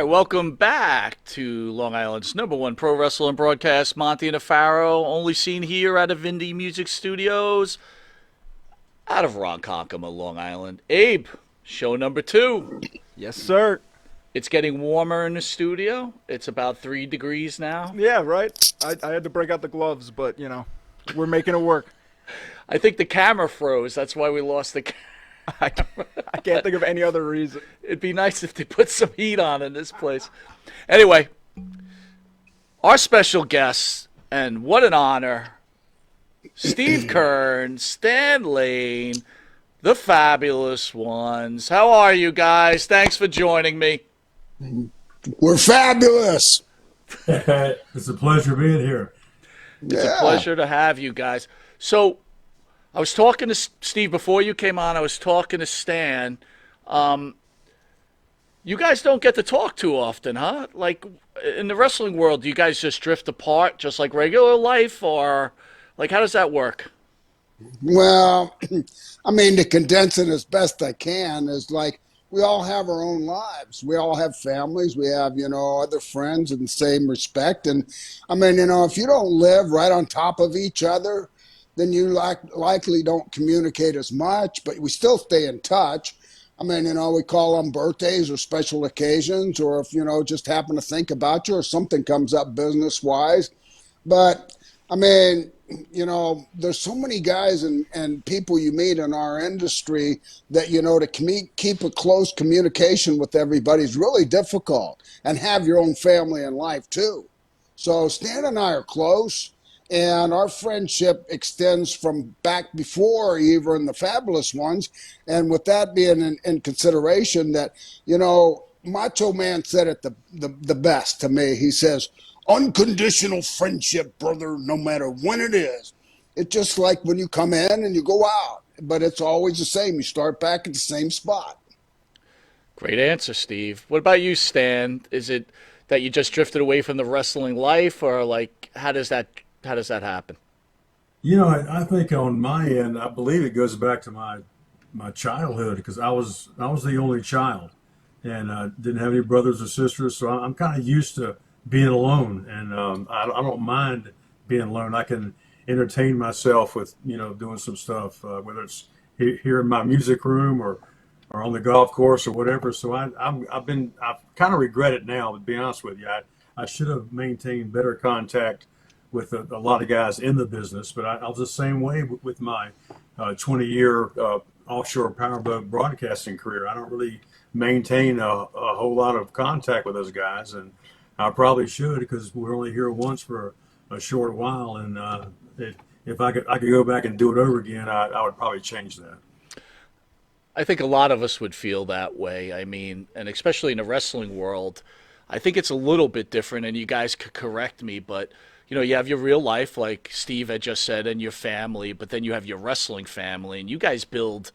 right, welcome back to Long Island's number one pro wrestling broadcast. Monty and Afaro, only seen here at Vindy Music Studios out of Ronkonkoma, Long Island. Abe, show number two. Yes, sir. It's getting warmer in the studio. It's about 3 degrees now. Yeah, right. I had to break out the gloves, but we're making it work. I think the camera froze. That's why we lost the. I, I can't think of any other reason. It'd be nice if they put some heat on in this place. Anyway, our special guest, and what an honor, Steve Kern, Stan Lane, the Fabulous Ones. How are you guys? Thanks for joining me. We're fabulous. It's a pleasure being here. It's a Yeah. pleasure to have you guys. So, I was talking to Steve before you came on. I was talking to Stan. You guys don't get to talk too often, huh? Like in the wrestling world, do you guys just drift apart, just like regular life, or like how does that work? Well, I mean, to condense it as best I can is like we all have our own lives. We all have families. We have, other friends in the same respect. And I mean, if you don't live right on top of each other, then you likely don't communicate as much, but we still stay in touch. I mean, we call on birthdays or special occasions, or if, just happen to think about you or something comes up business wise. But I mean, there's so many guys and people you meet in our industry that, to keep a close communication with everybody is really difficult, and have your own family and life too. So Stan and I are close, and our friendship extends from back before even the Fabulous Ones. And with that being in consideration, that, Macho Man said it the best to me. He says, unconditional friendship, brother, no matter when it is. It's just like when you come in and you go out, but it's always the same. You start back at the same spot. Great answer, Steve. What about you, Stan? Is it that you just drifted away from the wrestling life, or like how does that happen? I think on my end, I believe it goes back to my childhood because I was the only child and didn't have any brothers or sisters, so I'm kind of used to being alone, and I don't mind being alone. I can entertain myself with doing some stuff, whether it's here in my music room or on the golf course or whatever. So I've kind of regret it now. To be honest with you, I should have maintained better contact with a lot of guys in the business, but I was the same way with my 20-year offshore powerboat broadcasting career. I don't really maintain a whole lot of contact with those guys, and I probably should because we're only here once for a short while. And if I could go back and do it over again, I would probably change that. I think a lot of us would feel that way. I mean, and especially in the wrestling world, I think it's a little bit different, and you guys could correct me, but you have your real life, like Steve had just said, and your family, but then you have your wrestling family, and you guys build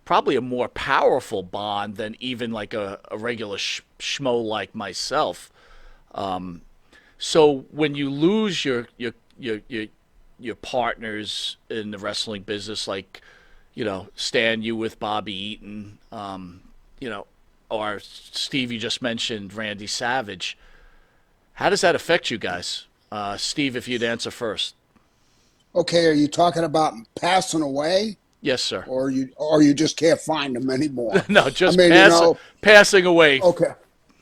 probably a more powerful bond than even like a regular schmo like myself. So when you lose your partners in the wrestling business, like Stan, you with Bobby Eaton, or Steve, you just mentioned Randy Savage. How does that affect you guys? Steve, if you'd answer first. Okay, are you talking about passing away, Yes, sir. or you just can't find them anymore? No, I just mean, passing away. okay.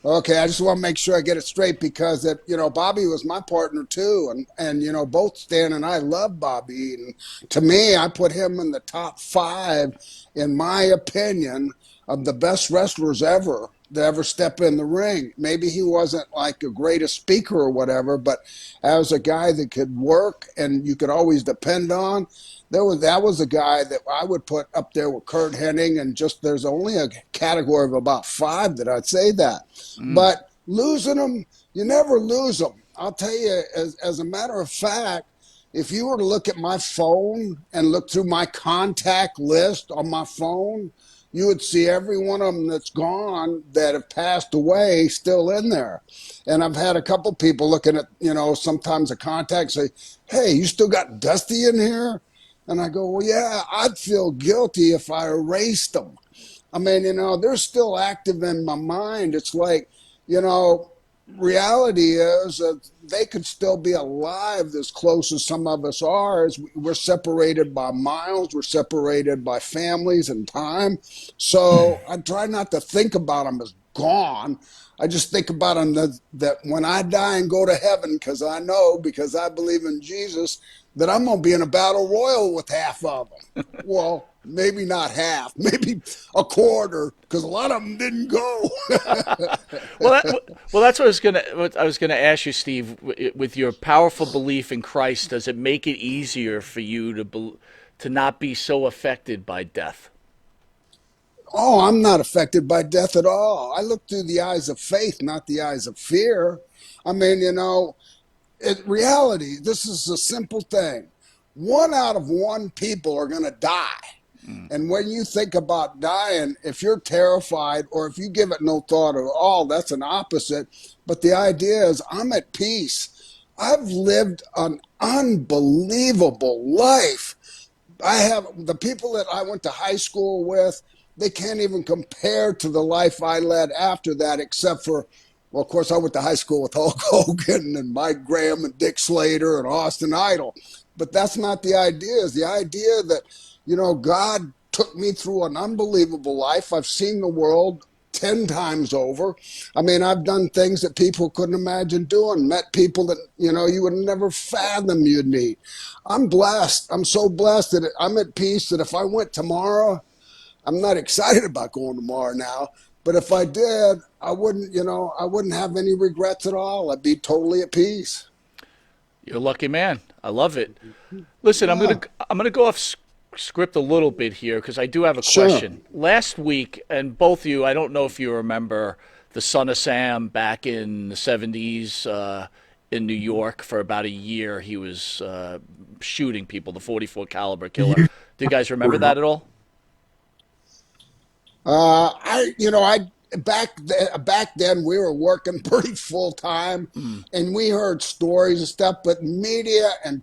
Okay, I just want to make sure I get it straight because Bobby was my partner too, and both Stan and I love Bobby. And to me, I put him in the top five, in my opinion, of the best wrestlers ever to ever step in the ring. Maybe he wasn't like a greatest speaker or whatever, but as a guy that could work and you could always depend on, that was a guy that I would put up there with Kurt Hennig, and just there's only a category of about five that I'd say that. Mm. But losing them, you never lose them. I'll tell you, as a matter of fact, if you were to look at my phone and look through my contact list on my phone, you would see every one of them that's gone that have passed away still in there. And I've had a couple people looking at, sometimes a contact say, hey, you still got Dusty in here? And I go, well, yeah, I'd feel guilty if I erased them. I mean, they're still active in my mind. It's like, you know, reality is that they could still be alive as close as some of us are. As we're separated by miles, we're separated by families and time. So I try not to think about them as gone. I just think about them that when I die and go to heaven, because I believe in Jesus, that I'm going to be in a battle royal with half of them. Well, maybe not half, maybe a quarter, because a lot of them didn't go. Well, that's what I was gonna ask you, Steve. With your powerful belief in Christ, does it make it easier for you to not be so affected by death? Oh, I'm not affected by death at all. I look through the eyes of faith, not the eyes of fear. I mean, reality, this is a simple thing. One out of one people are going to die. Mm. And when you think about dying, if you're terrified or if you give it no thought at all, that's an opposite. But the idea is, I'm at peace. I've lived an unbelievable life. I have the people that I went to high school with, they can't even compare to the life I led after that, except for, well, of course, I went to high school with Hulk Hogan and Mike Graham and Dick Slater and Austin Idol. But that's not the idea. It's the idea that, God took me through an unbelievable life. I've seen the world 10 times over. I mean, I've done things that people couldn't imagine doing, met people that, you would never fathom you'd meet. I'm blessed. I'm so blessed that I'm at peace that if I went tomorrow, I'm not excited about going tomorrow now. But if I did, I wouldn't have any regrets at all. I'd be totally at peace. You're a lucky man. I love it. Listen, Yeah, I'm gonna go off script a little bit here because I do have a sure. question. Last week, and both of you, I don't know if you remember the Son of Sam back in the '70s in New York for about a year. He was shooting people, the 44 caliber killer. You Do you guys remember that at all? I back then we were working pretty full time, Mm. and we heard stories and stuff. But media and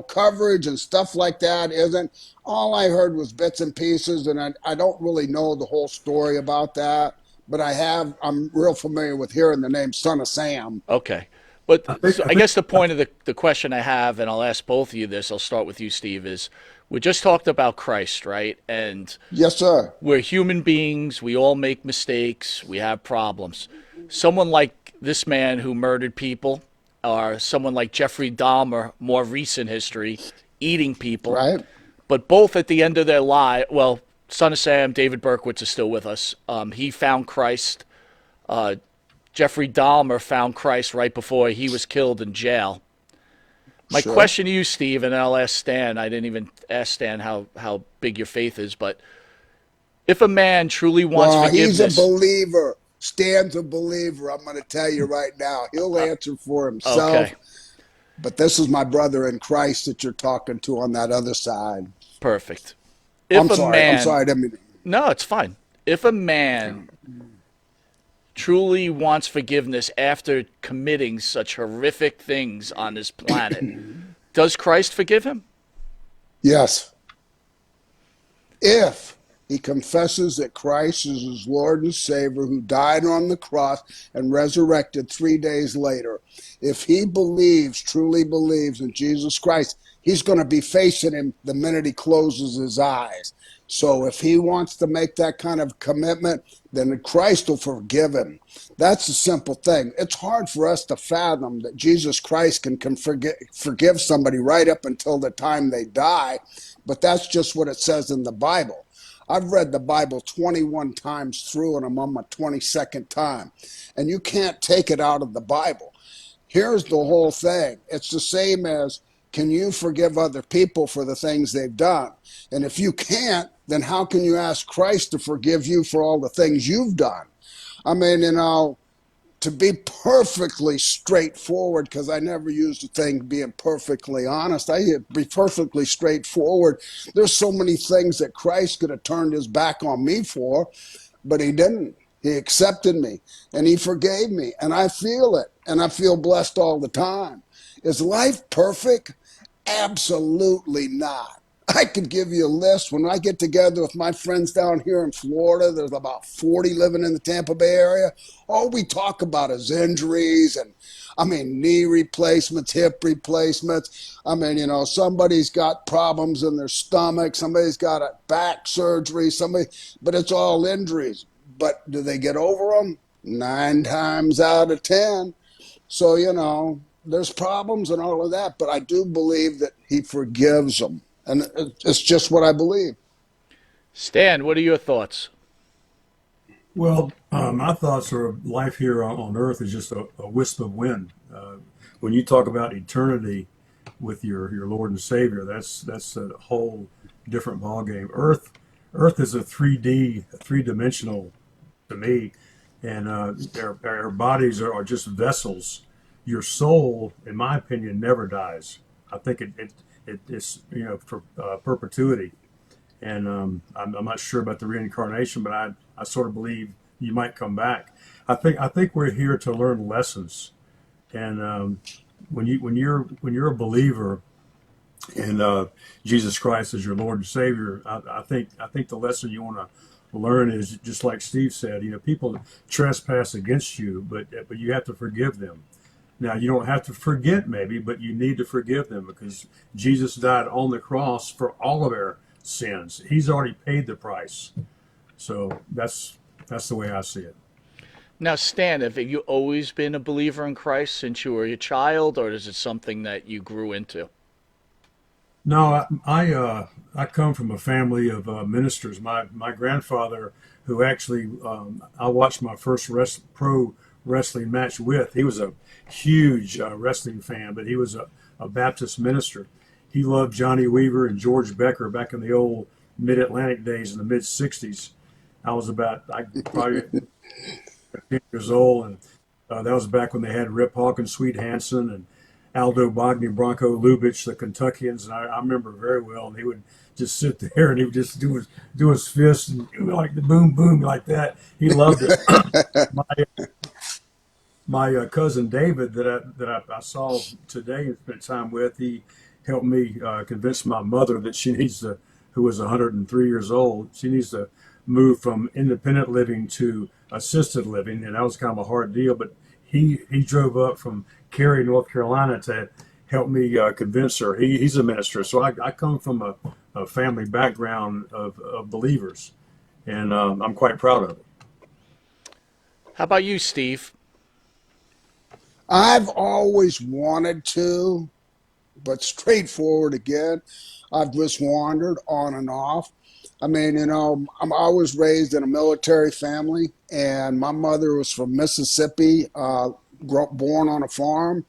coverage and stuff like that isn't. All I heard was bits and pieces, and I don't really know the whole story about that. But I'm real familiar with hearing the name Son of Sam. Okay. But I so think I I think guess the point of the question I have, and I'll ask both of you this, I'll start with you, Steve, is we just talked about Christ, right? And Yes, sir. we're human beings. We all make mistakes. We have problems. Someone like this man who murdered people, or someone like Jeffrey Dahmer, more recent history, eating people, Right. but both at the end of their life, well, Son of Sam, David Berkowitz is still with us. He found Christ. Uh, Jeffrey Dahmer found Christ right before he was killed in jail. My Sure. question to you, Steve, and I'll ask Stan. I didn't even ask Stan how big your faith is, but if a man truly wants Well, he's a forgiveness, believer. Stan's a believer. I'm going to tell you right now. He'll answer for okay, himself. But this is my brother in Christ that you're talking to on that other side. perfect. If a I'm man, sorry. I mean, no, it's fine. If a man truly wants forgiveness after committing such horrific things on this planet, does Christ forgive him? yes. If he confesses that Christ is his Lord and Savior who died on the cross and resurrected 3 days later, if he truly believes in Jesus Christ, he's going to be facing him the minute he closes his eyes. So if he wants to make that kind of commitment, then Christ will forgive him. That's a simple thing. It's hard for us to fathom that Jesus Christ can forgive somebody right up until the time they die, but that's just what it says in the Bible. I've read the Bible 21 times through, and I'm on my 22nd time. And you can't take it out of the Bible. Here's the whole thing. It's the same as, can you forgive other people for the things they've done? And if you can't, then how can you ask Christ to forgive you for all the things you've done? I mean, to be perfectly straightforward, because I never used the thing being perfectly honest. I be perfectly straightforward. There's so many things that Christ could have turned his back on me for, but he didn't. He accepted me and he forgave me, and I feel it, and I feel blessed all the time. Is life perfect? Absolutely not. I could give you a list. When I get together with my friends down here in Florida, there's about 40 living in the Tampa Bay area. All we talk about is injuries and, I mean, knee replacements, hip replacements. I mean, somebody's got problems in their stomach, somebody's got a back surgery, but it's all injuries. But do they get over them? 9 times out of 10. So, there's problems and all of that, but I do believe that he forgives them. And it's just what I believe. Stan, what are your thoughts? Well, my thoughts are life here on Earth is just a wisp of wind. When you talk about eternity with your Lord and Savior, that's a whole different ballgame. Earth is a 3D, three dimensional to me, and our bodies are just vessels. Your soul, in my opinion, never dies. I think it's for perpetuity. And I'm not sure about the reincarnation, but I sort of believe you might come back. I think we're here to learn lessons, and when you're a believer in Jesus Christ as your Lord and Savior, I think the lesson you want to learn is just like Steve said. People trespass against you, but you have to forgive them. Now, you don't have to forget, maybe, but you need to forgive them because Jesus died on the cross for all of our sins. He's already paid the price. So that's the way I see it. Now, Stan, have you always been a believer in Christ since you were a child, or is it something that you grew into? No, I come from a family of ministers. My grandfather, who actually I watched my first pro wrestling match with. He was a huge wrestling fan, but he was a Baptist minister. He loved Johnny Weaver and George Becker back in the old Mid Atlantic days in the mid '60s. I probably 15 years old, and that was back when they had Rip Hawkins, Sweet Hansen, and Aldo Bogny, Bronco Lubitsch, the Kentuckians, and I remember very well. And he would just sit there and he would just do his fists and like the boom boom like that. He loved it. my my cousin David that I saw today and spent time with, he helped me convince my mother that who was 103 years old, she needs to move from independent living to assisted living, and that was kind of a hard deal. But he drove up from Cary, North Carolina, to help me convince her. He's a minister, so I come from a family background of believers, and I'm quite proud of it. How about you, Steve? I've always wanted to, but straightforward again. I've just wandered on and off. I mean, I was raised in a military family, and my mother was from Mississippi, born on a farm,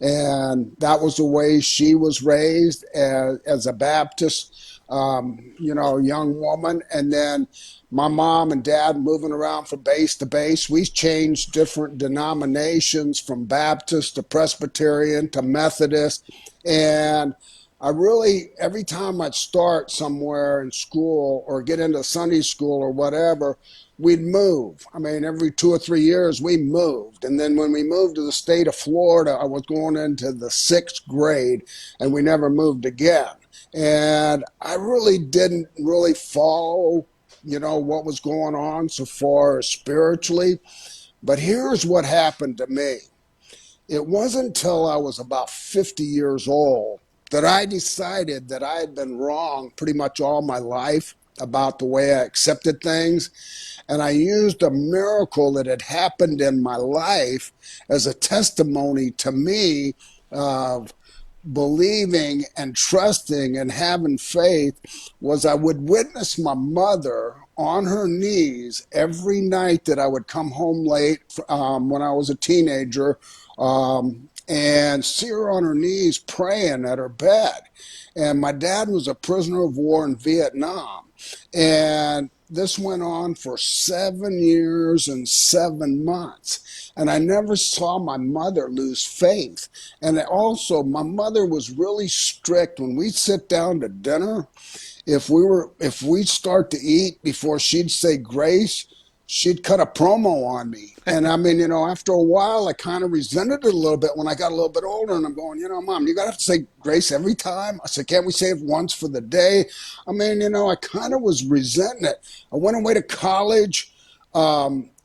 and that was the way she was raised as a Baptist, young woman. And then my mom and dad moving around from base to base. We changed different denominations from Baptist to Presbyterian to Methodist, and I really, every time I'd start somewhere in school or get into Sunday school or whatever, we'd move. I mean, every 2 or 3 years we moved. And then when we moved to the state of Florida, I was going into the sixth grade and we never moved again. And I really didn't really follow, what was going on so far as spiritually. But here's what happened to me. It wasn't until I was about 50 years old that I decided that I had been wrong pretty much all my life about the way I accepted things. And I used a miracle that had happened in my life as a testimony to me of believing and trusting and having faith. Was I would witness my mother on her knees every night that I would come home late when I was a teenager, and see her on her knees praying at her bed. And my dad was a prisoner of war in Vietnam. And this went on for 7 years and 7 months. And I never saw my mother lose faith. And also, my mother was really strict. When we sit down to dinner, if we start to eat before she'd say grace, she'd cut a promo on me. And I mean, after a while, I kind of resented it a little bit when I got a little bit older. And I'm going, Mom, you got to have to say grace every time. I said, can't we say it once for the day? I mean, I kind of was resenting it. I went away to college.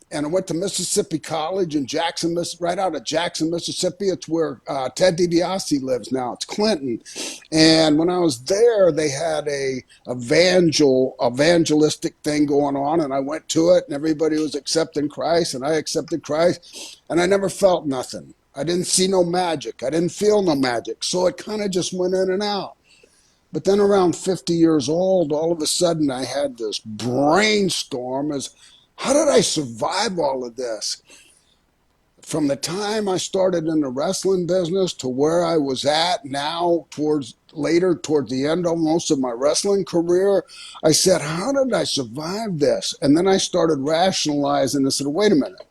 And I went to Mississippi College in Jackson, right out of Jackson, Mississippi. It's where Ted DiBiase lives now. It's Clinton. And when I was there, they had a evangelistic thing going on, and I went to it, and everybody was accepting Christ, and I accepted Christ, and I never felt nothing. I didn't see no magic. I didn't feel no magic. So it kind of just went in and out. But then around 50 years old, all of a sudden I had this brainstorm as how did I survive all of this? From the time I started in the wrestling business to where I was at now, towards the end almost of my wrestling career, I said, how did I survive this? And then I started rationalizing and said, wait a minute,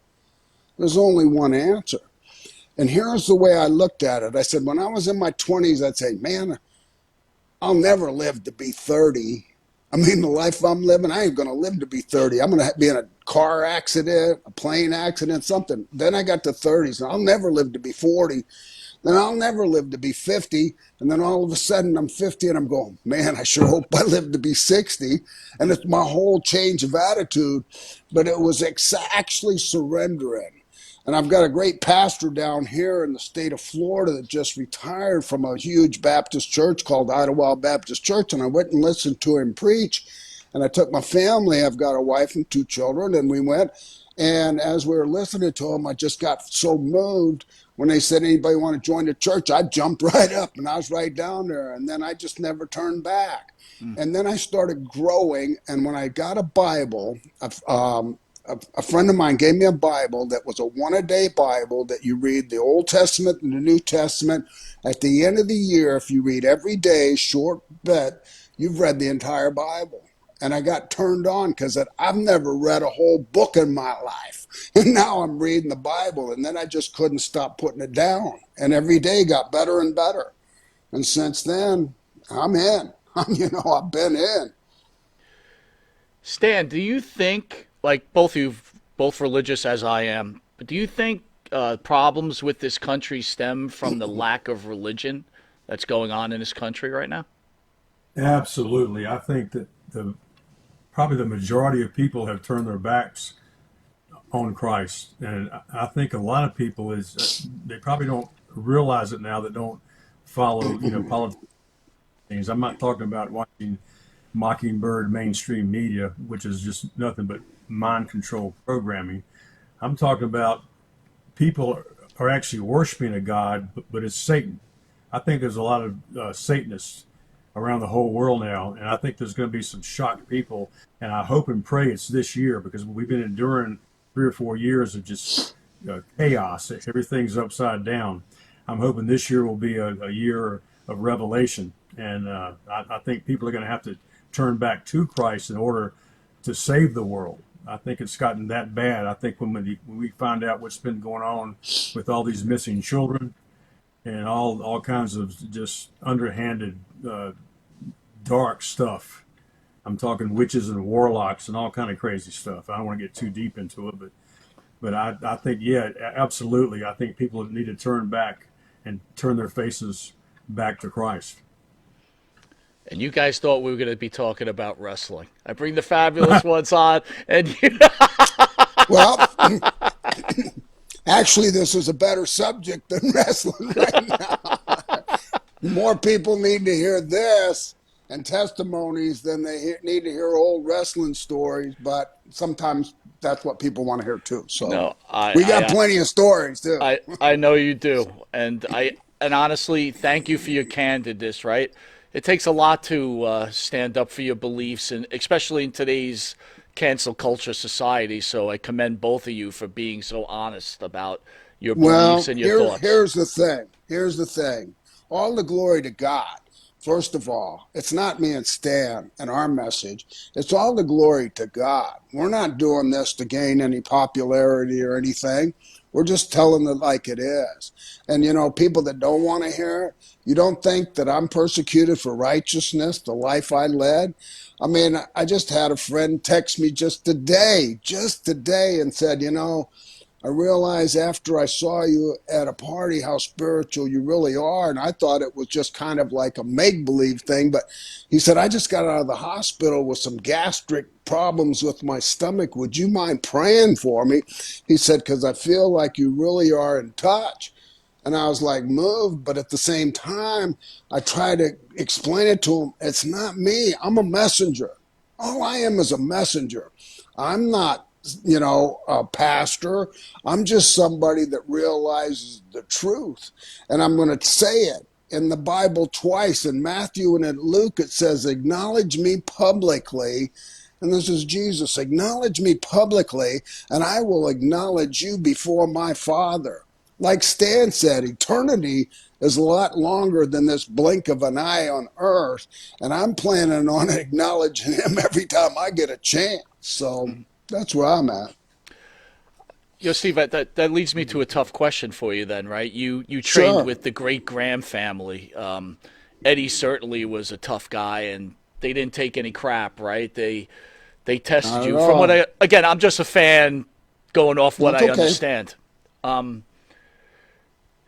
there's only one answer. And here's the way I looked at it. I said, when I was in my 20s, I'd say, man, I'll never live to be 30. I mean, the life I'm living, I ain't going to live to be 30. I'm going to be in a car accident, a plane accident, something. Then I got to 30s, and I'll never live to be 40. Then I'll never live to be 50. And then all of a sudden I'm 50 and I'm going, man, I sure hope I live to be 60. And it's my whole change of attitude. But it was actually surrendering. And I've got a great pastor down here in the state of Florida that just retired from a huge Baptist church called Idlewild Baptist Church. And I went and listened to him preach. And I took my family. I've got a wife and 2 children. And we went. And as we were listening to him, I just got so moved. When they said, anybody want to join the church? I jumped right up and I was right down there. And then I just never turned back. Mm. And then I started growing. And when I got a Bible, a friend of mine gave me a Bible that was a one-a-day Bible that you read the Old Testament and the New Testament. At the end of the year, if you read every day, short bit, you've read the entire Bible. And I got turned on because I've never read a whole book in my life. And now I'm reading the Bible. And then I just couldn't stop putting it down. And every day got better and better. And since then, I'm in. I've been in. Stan, do you think, like both you, both religious as I am, but do you think problems with this country stem from the lack of religion that's going on in this country right now? Absolutely. I think that probably the majority of people have turned their backs on Christ, and I think a lot of people they probably don't realize it now that don't follow politics. I'm not talking about watching Mockingbird mainstream media, which is just nothing but mind control programming. I'm talking about people are actually worshiping a God, but it's Satan. I think there's a lot of Satanists around the whole world now, and I think there's going to be some shocked people, and I hope and pray it's this year because we've been enduring 3 or 4 years of just chaos. Everything's upside down. I'm hoping this year will be a year of revelation, and I think people are going to have to turn back to Christ in order to save the world. I think it's gotten that bad. I think when we find out what's been going on with all these missing children and all kinds of just underhanded dark stuff. I'm talking witches and warlocks and all kind of crazy stuff. I don't want to get too deep into it, but I think, yeah, absolutely. I think people need to turn back and turn their faces back to Christ. And you guys thought we were going to be talking about wrestling. I bring the fabulous ones on, and you. Well, actually, this is a better subject than wrestling right now. More people need to hear this and testimonies than they need to hear old wrestling stories, but sometimes that's what people want to hear too. So No, we got plenty of stories too. I know you do, and honestly, thank you for your candidness. Right, it takes a lot to stand up for your beliefs, and especially in today's cancel culture society. So I commend both of you for being so honest about your Well, beliefs and your thoughts. here's the thing. Here's the thing. All the glory to God First of all, it's not me and Stan and our message. It's all the glory to God. We're not doing this to gain any popularity or anything. We're just telling it like it is. And, people that don't want to hear it, you don't think that I'm persecuted for righteousness, the life I led? I mean, I just had a friend text me just today, and said, I realized after I saw you at a party how spiritual you really are. And I thought it was just kind of like a make believe thing. But he said, I just got out of the hospital with some gastric problems with my stomach. Would you mind praying for me? He said, because I feel like you really are in touch. And I was like moved, but at the same time, I tried to explain it to him. It's not me. I'm a messenger. All I am is a messenger. I'm not, a pastor. I'm just somebody that realizes the truth. And I'm going to say it in the Bible twice. In Matthew and in Luke, it says, acknowledge me publicly. And this is Jesus. Acknowledge me publicly, and I will acknowledge you before my Father. Like Stan said, eternity is a lot longer than this blink of an eye on earth, and I'm planning on acknowledging him every time I get a chance. So that's where I'm at. Steve, that leads me to a tough question for you then, right? You trained Sure. with the great Graham family. Eddie certainly was a tough guy, and they didn't take any crap, right? They tested Not at you. From what all. I'm just a fan going off what That's I okay. understand.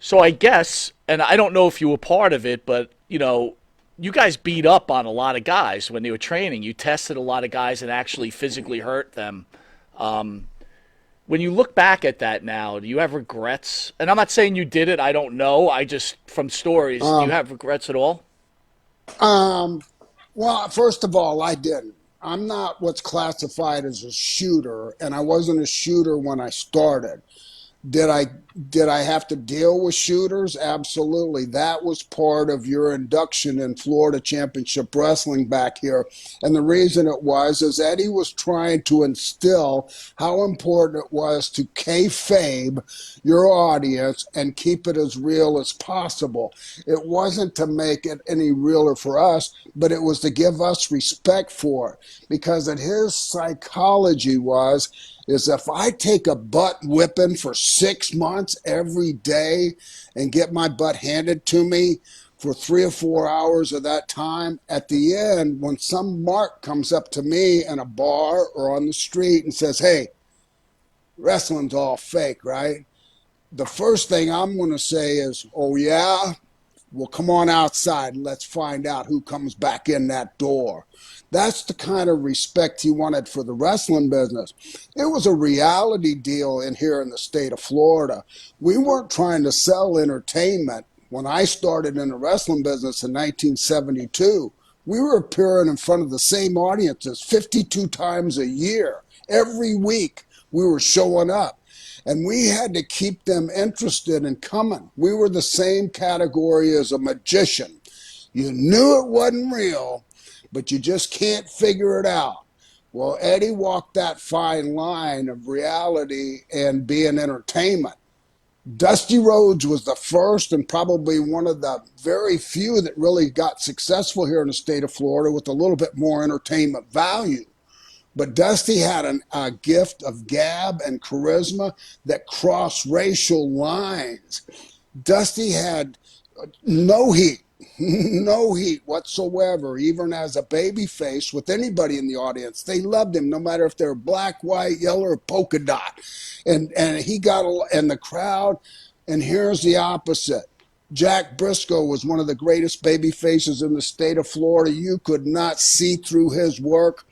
So I guess, and I don't know if you were part of it, but you guys beat up on a lot of guys when they were training. You tested a lot of guys and actually physically hurt them. When you look back at that now, do you have regrets? And I'm not saying you did it. I don't know. I just from stories. Do you Um, have regrets at all? um, well, first of all, I didn't. I'm not what's classified as a shooter, and I wasn't a shooter when I started. Did I did I have to deal with shooters? Absolutely. That was part of your induction in Florida Championship Wrestling back here. And the reason it was is Eddie was trying to instill how important it was to kayfabe your audience and keep it as real as possible. It wasn't to make it any realer for us, but it was to give us respect for it. Because at his psychology was is if I take a butt whipping for 6 months every day and get my butt handed to me for 3 or 4 hours of that time, at the end, when some mark comes up to me in a bar or on the street and says, hey, wrestling's all fake, right? The first thing I'm going to say is, oh, yeah? Well, come on outside and let's find out who comes back in that door. That's the kind of respect he wanted for the wrestling business. It was a reality deal in here in the state of Florida. We weren't trying to sell entertainment. When I started in the wrestling business in 1972, we were appearing in front of the same audiences 52 times a year. Every week we were showing up. And we had to keep them interested in coming. We were the same category as a magician. You knew it wasn't real, but you just can't figure it out. Well, Eddie walked that fine line of reality and being entertainment. Dusty Rhodes was the first and probably one of the very few that really got successful here in the state of Florida with a little bit more entertainment value. But Dusty had a gift of gab and charisma that crossed racial lines. Dusty had no heat, no heat whatsoever, even as a baby face with anybody in the audience. They loved him no matter if they were black, white, yellow, or polka dot. And he got, and the crowd, and here's the opposite. Jack Briscoe was one of the greatest baby faces in the state of Florida. You could not see through his work,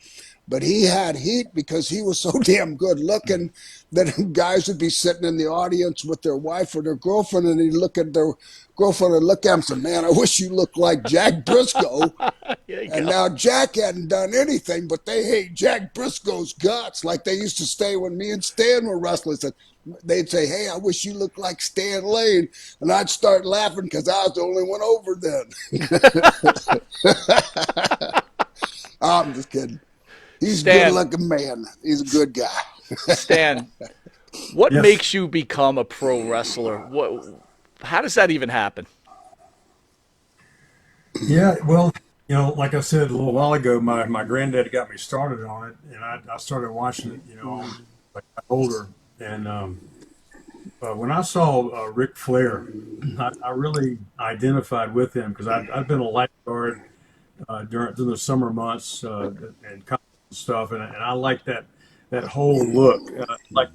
but he had heat because he was so damn good looking that guys would be sitting in the audience with their wife or their girlfriend, and he'd look at their girlfriend and look at him and say, man, I wish you looked like Jack Briscoe. There you And go. now Jack hadn't done anything, but they hate Jack Briscoe's guts like they used to say when me and Stan were wrestling. They'd say, hey, I wish you looked like Stan Lane. And I'd start laughing because I was the only one over then. I'm just kidding. He's a good Stan, looking man. He's a good guy. Stan, what Yes. makes you become a pro wrestler? What? How does that even happen? Yeah, well, like I said a little while ago, my granddad got me started on it, and I started watching it, like I got older. And when I saw Ric Flair, I really identified with him because I've been a lifeguard during the summer months and college and stuff, and I like that whole look. I like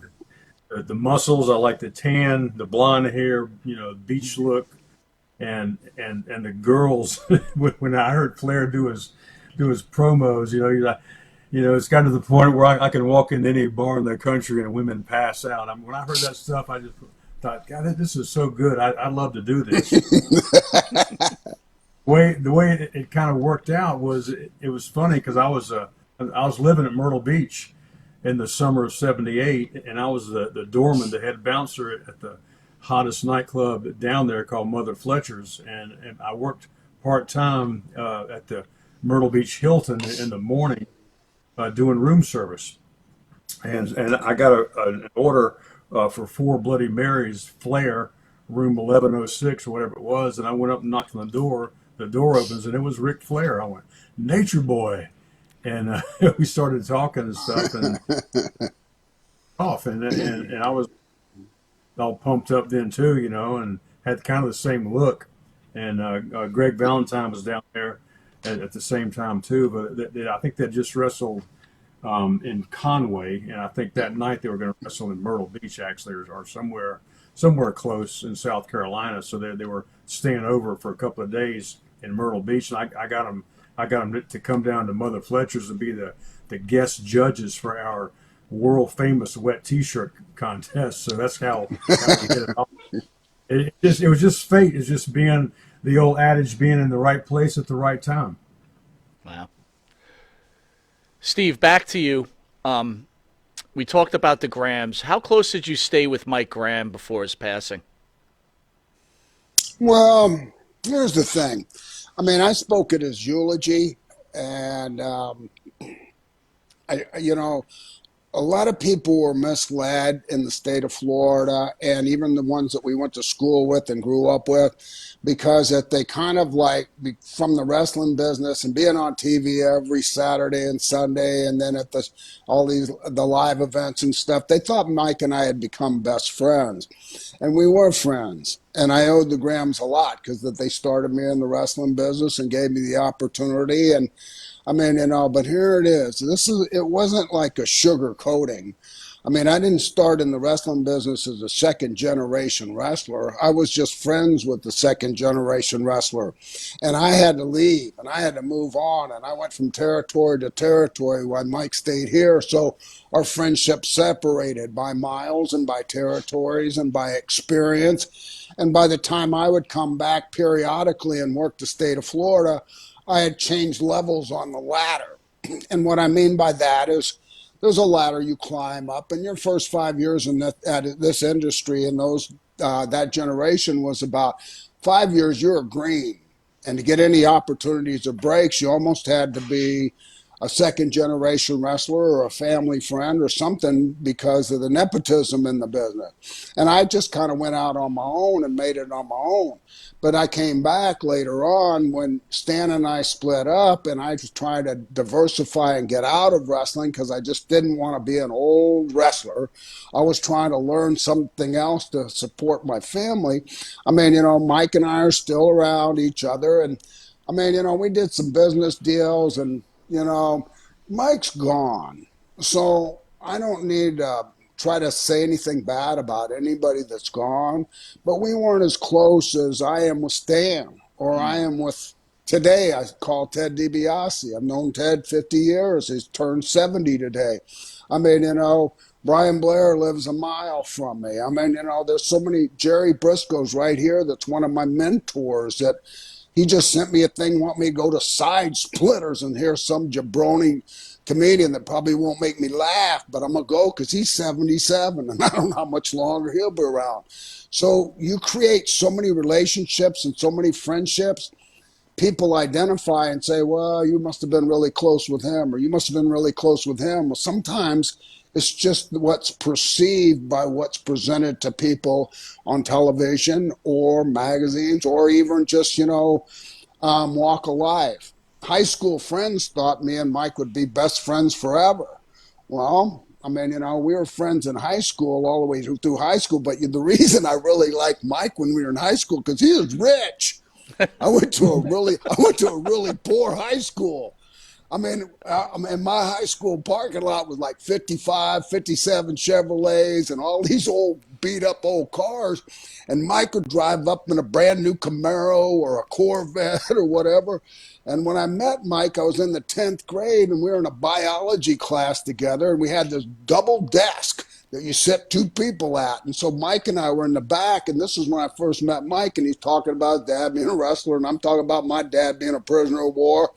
the muscles, I like the tan, the blonde hair, beach look, and the girls. When I heard Flair do his promos, it's gotten to the point where I can walk into any bar in the country and women pass out. When I heard that stuff, I just thought, God, this is so good. I'd love to do this. The way it kind of worked out was it was funny because I was living at Myrtle Beach in the summer of '78, and I was the doorman, the head bouncer at the hottest nightclub down there called Mother Fletcher's, and I worked part time at the Myrtle Beach Hilton in the morning doing room service, and I got an order for four Bloody Marys, Flair, room 1106 or whatever it was, and I went up and knocked on the door. The door opens and it was Ric Flair. I went, Nature Boy, and we started talking and stuff, and off, and I was all pumped up then too, and had kind of the same look. And Greg Valentine was down there at the same time too, but I think they just wrestled in Conway, and I think that night they were going to wrestle in Myrtle Beach, actually, or somewhere close in South Carolina. So they were staying over for a couple of days in Myrtle Beach, and I got them to come down to Mother Fletcher's and be the guest judges for our world famous wet T-shirt contest. So that's how we hit it off. It was just fate. It's just being the old adage, being in the right place at the right time. Wow. Steve, back to you. We talked about the Grahams. How close did you stay with Mike Graham before his passing? Well, here's the thing. I mean, I spoke at his eulogy, and a lot of people were misled in the state of Florida, and even the ones that we went to school with and grew up with, because that they kind of like from the wrestling business and being on TV every Saturday and Sunday, and then at all these the live events and stuff. They thought Mike and I had become best friends, and we were friends. And I owed the Grahams a lot because that they started me in the wrestling business and gave me the opportunity. And I mean, but here it is. It wasn't like a sugar coating. I mean, I didn't start in the wrestling business as a second generation wrestler. I was just friends with the second generation wrestler. And I had to leave and I had to move on. And I went from territory to territory while Mike stayed here. So our friendship separated by miles and by territories and by experience. And by the time I would come back periodically and work the state of Florida, I had changed levels on the ladder. And what I mean by that is there's a ladder you climb up, and your first 5 years in this industry and that generation was about 5 years you're green. And to get any opportunities or breaks, you almost had to be a second generation wrestler or a family friend or something because of the nepotism in the business. And I just kind of went out on my own and made it on my own. But I came back later on when Stan and I split up, and I was trying to diversify and get out of wrestling because I just didn't want to be an old wrestler. I was trying to learn something else to support my family. I mean, Mike and I are still around each other, and I mean, we did some business deals, and Mike's gone. So I don't need to try to say anything bad about anybody that's gone, but we weren't as close as I am with Stan or I Mm. am with today. I call Ted DiBiase. I've known Ted 50 years. He's turned 70 today. I mean, Brian Blair lives a mile from me. I mean, there's so many. Jerry Briscoe's right here. That's one of my mentors that he just sent me a thing, want me to go to Side Splitters and hear some jabroni comedian that probably won't make me laugh, but I'm going to go because he's 77 and I don't know how much longer he'll be around. So you create so many relationships and so many friendships. People identify and say, well, you must have been really close with him or you must have been really close with him. Well, sometimes it's just what's perceived by what's presented to people on television or magazines or even just, walk of life. High school friends thought me and Mike would be best friends forever. Well, I mean, we were friends in high school all the way through high school. But the reason I really liked Mike when we were in high school because he was rich. I went to a really poor high school. I mean, my high school parking lot was like 55, 57 Chevrolets and all these old beat up old cars. And Mike would drive up in a brand new Camaro or a Corvette or whatever. And when I met Mike, I was in the 10th grade and we were in a biology class together. And we had this double desk that you sit two people at. And so Mike and I were in the back. And this is when I first met Mike. And he's talking about his dad being a wrestler. And I'm talking about my dad being a prisoner of war.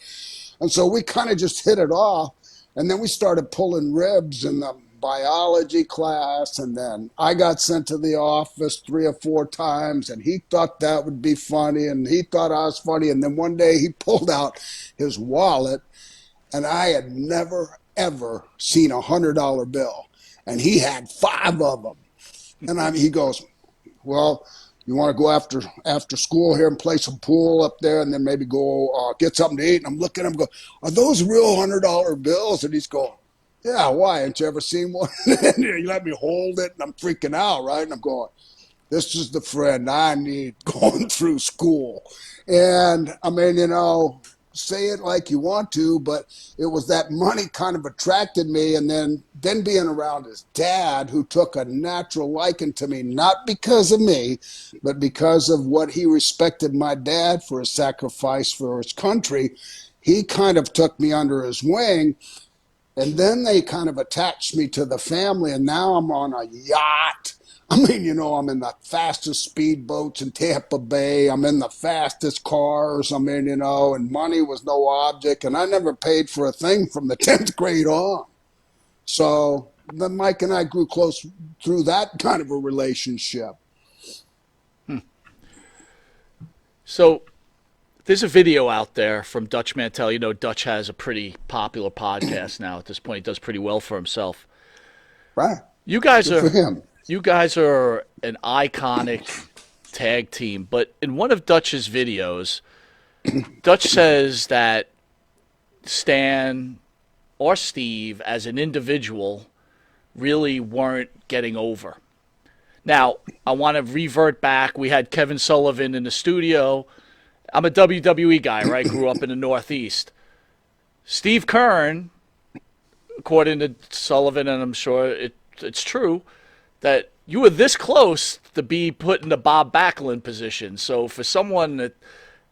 And so we kind of just hit it off. And then we started pulling ribs in the biology class. And then I got sent to the office 3 or 4 times. And he thought that would be funny. And he thought I was funny. And then one day he pulled out his wallet. And I had never, ever seen $100 bill. And he had 5 of them. And he goes, well, you want to go after school here and play some pool up there, and then maybe go get something to eat. And I'm looking at him, go, are those real $100 bills? And he's going, yeah. Why? Ain't you ever seen one? And he let me hold it, and I'm freaking out, right? And I'm going, this is the friend I need going through school. And I mean, say it like you want to, but it was that money kind of attracted me. And then being around his dad, who took a natural liking to me, not because of me, but because of what he respected my dad for his sacrifice for his country. He kind of took me under his wing. And then they kind of attached me to the family, and now I'm on a yacht. I mean, I'm in the fastest speedboats in Tampa Bay. I'm in the fastest cars. I mean, and money was no object, and I never paid for a thing from the 10th grade on. So then Mike and I grew close through that kind of a relationship. So there's a video out there from Dutch Mantel. Dutch has a pretty popular podcast now at this point. He does pretty well for himself. Right. You guys Good for are him. you guys are an iconic tag team, but in one of Dutch's videos, Dutch says that Stan or Steve as an individual really weren't getting over. Now, I want to revert back. We had Kevin Sullivan in the studio. I'm a WWE guy, right? Grew up in the Northeast. Steve Kern, according to Sullivan, and I'm sure it's true, that you were this close to be put in the Bob Backlund position. So for someone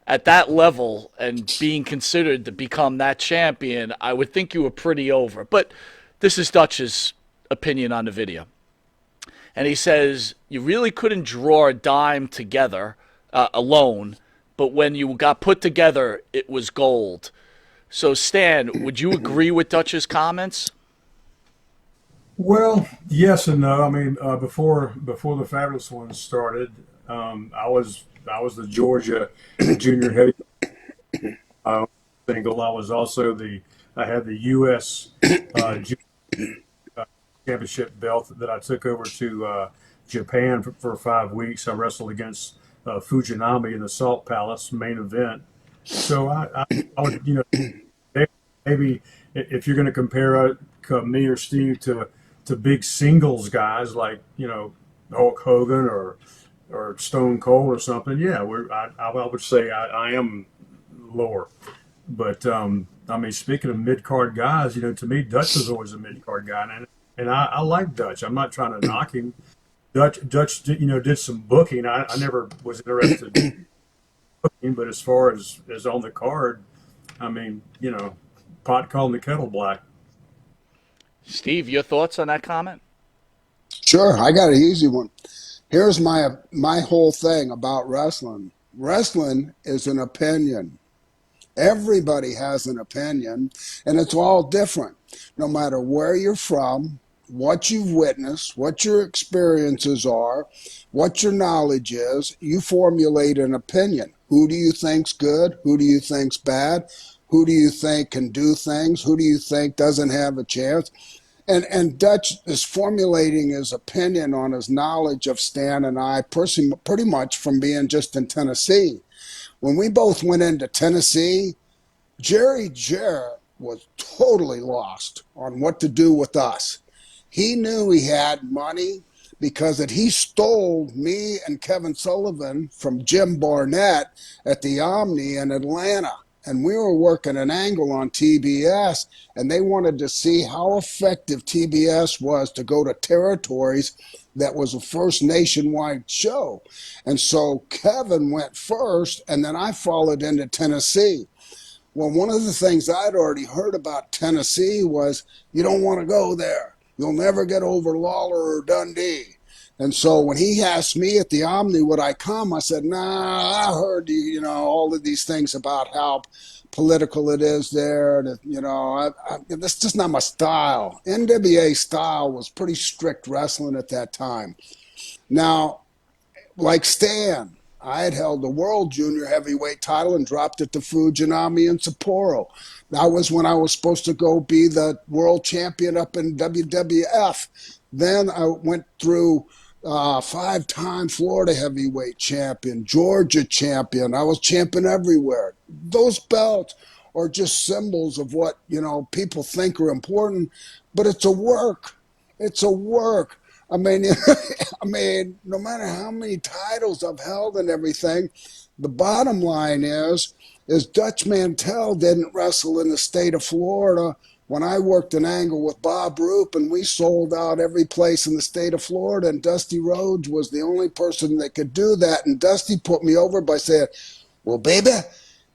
at that level and being considered to become that champion, I would think you were pretty over. But this is Dutch's opinion on the video. And he says, you really couldn't draw a dime together alone, but when you got put together, it was gold. So, Stan, would you agree with Dutch's comments? Well, yes and no. I mean, before the Fabulous ones started, I was the Georgia junior heavy single. I had the U.S. Championship belt that I took over to Japan for 5 weeks. I wrestled against Fujinami in the Salt Palace main event. So I would, maybe if you're going to compare me or Steve to big singles guys like Hulk Hogan or Stone Cold or something, yeah, I would say I am lower. But I mean, speaking of mid card guys, to me Dutch was always a mid card guy, and I like Dutch. I'm not trying to knock him. Dutch did some booking. I never was interested in booking, but as far as on the card, I mean, pot calling the kettle black. Steve, your thoughts on that comment? Sure, I got an easy one. Here's my whole thing about wrestling. Wrestling is an opinion. Everybody has an opinion, and it's all different. No matter where you're from, what you've witnessed, what your experiences are, what your knowledge is, you formulate an opinion. Who do you think's good? Who do you think's bad? Who do you think can do things? Who do you think doesn't have a chance? And Dutch is formulating his opinion on his knowledge of Stan and I, pretty much from being just in Tennessee. when we both went into Tennessee, Jerry Jarrett was totally lost on what to do with us. He knew he had money because he stole me and Kevin Sullivan from Jim Barnett at the Omni in Atlanta. And we were working an angle on TBS, and they wanted to see how effective TBS was to go to territories that was a first nationwide show. And so Kevin went first, and then I followed into Tennessee. Well, one of the things I'd already heard about Tennessee was you don't want to go there. You'll never get over Lawler or Dundee. And so when he asked me at the Omni would I come, I said, nah, I heard all of these things about how political it is there. And, that's just not my style. NWA style was pretty strict wrestling at that time. Now, like Stan, I had held the world junior heavyweight title and dropped it to Fujinami and Sapporo. That was when I was supposed to go be the world champion up in WWF. Then I went through 5-time Florida heavyweight champion, Georgia champion. I was champion everywhere. Those belts are just symbols of what, people think are important, but it's a work. It's a work. I mean, no matter how many titles I've held and everything, the bottom line is Dutch Mantell didn't wrestle in the state of Florida when I worked an angle with Bob Roop and we sold out every place in the state of Florida, and Dusty Rhodes was the only person that could do that. And Dusty put me over by saying, well, baby,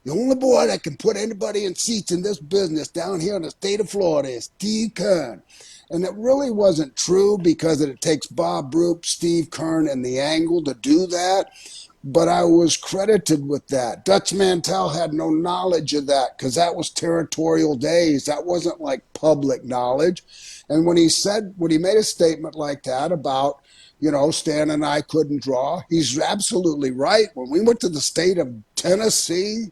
the only boy that can put anybody in seats in this business down here in the state of Florida is Steve Kern. And it really wasn't true because it takes Bob Roop, Steve Kern, and the Angle to do that. But I was credited with that. Dutch Mantell had no knowledge of that because that was territorial days. That wasn't like public knowledge. And when he made a statement like that about, Stan and I couldn't draw, he's absolutely right. When we went to the state of Tennessee,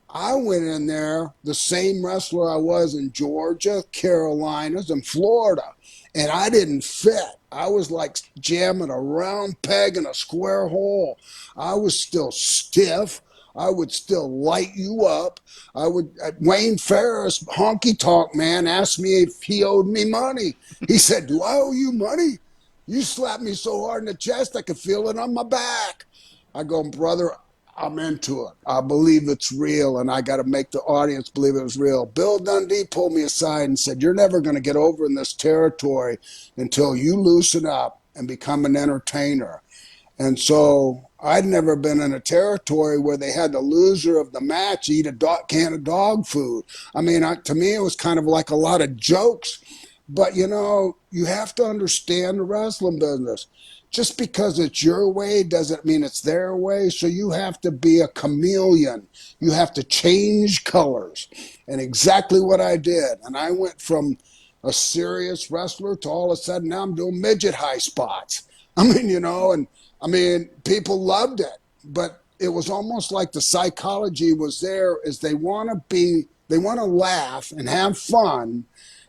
I went in there the same wrestler I was in Georgia, Carolinas, and Florida, and I didn't fit. I was like jamming a round peg in a square hole. I was still stiff. I would still light you up. Wayne Ferris, honky tonk man, asked me if he owed me money. He said, do I owe you money? You slapped me so hard in the chest I could feel it on my back. I go, brother, I'm into it. I believe it's real, and I got to make the audience believe it was real. Bill Dundee pulled me aside and said, you're never going to get over in this territory until you loosen up and become an entertainer. And so I'd never been in a territory where they had the loser of the match eat a can of dog food. I mean, to me, it was kind of like a lot of jokes. But, you have to understand the wrestling business. Just because it's your way doesn't mean it's their way. So you have to be a chameleon. You have to change colors. And exactly what I did. And I went from a serious wrestler to all of a sudden now I'm doing midget high spots. People loved it. But it was almost like the psychology was there is they want to laugh and have fun.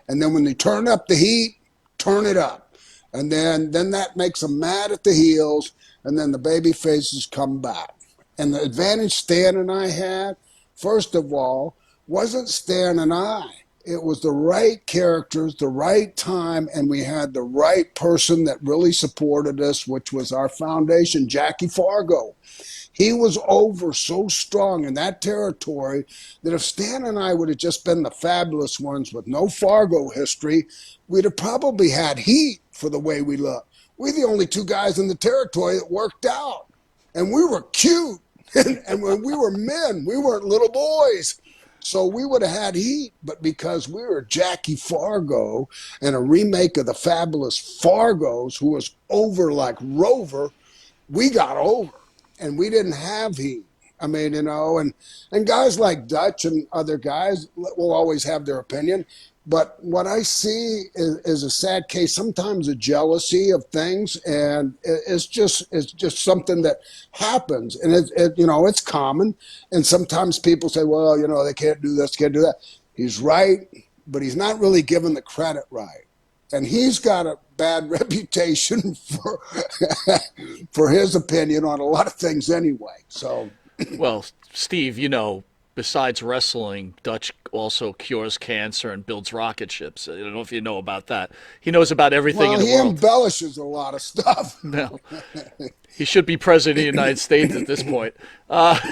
And then when they turn up the heat, turn it up. And then that makes them mad at the heels, and then the baby faces come back. And the advantage Stan and I had, first of all, wasn't Stan and I. It was the right characters, the right time, and we had the right person that really supported us, which was our foundation, Jackie Fargo. He was over so strong in that territory that if Stan and I would have just been the fabulous ones with no Fargo history, we'd have probably had heat for the way we look. We're the only two guys in the territory that worked out. And we were cute. And when we were men, we weren't little boys. So we would have had heat, but because we were Jackie Fargo and a remake of the Fabulous Fargos, who was over like Rover, we got over. And we didn't have heat. And guys like Dutch and other guys will always have their opinion. But what I see is a sad case, sometimes a jealousy of things, and it's just something that happens, and it's common. And sometimes people say, well, they can't do this, can't do that. He's right, but he's not really given the credit right. And he's got a bad reputation for for his opinion on a lot of things anyway. So Well, Steve, besides wrestling, Dutch also cures cancer and builds rocket ships. I don't know if you know about that. He knows about everything Well, in the he world. embellishes a lot of stuff. Now, he should be president of the United States at this point.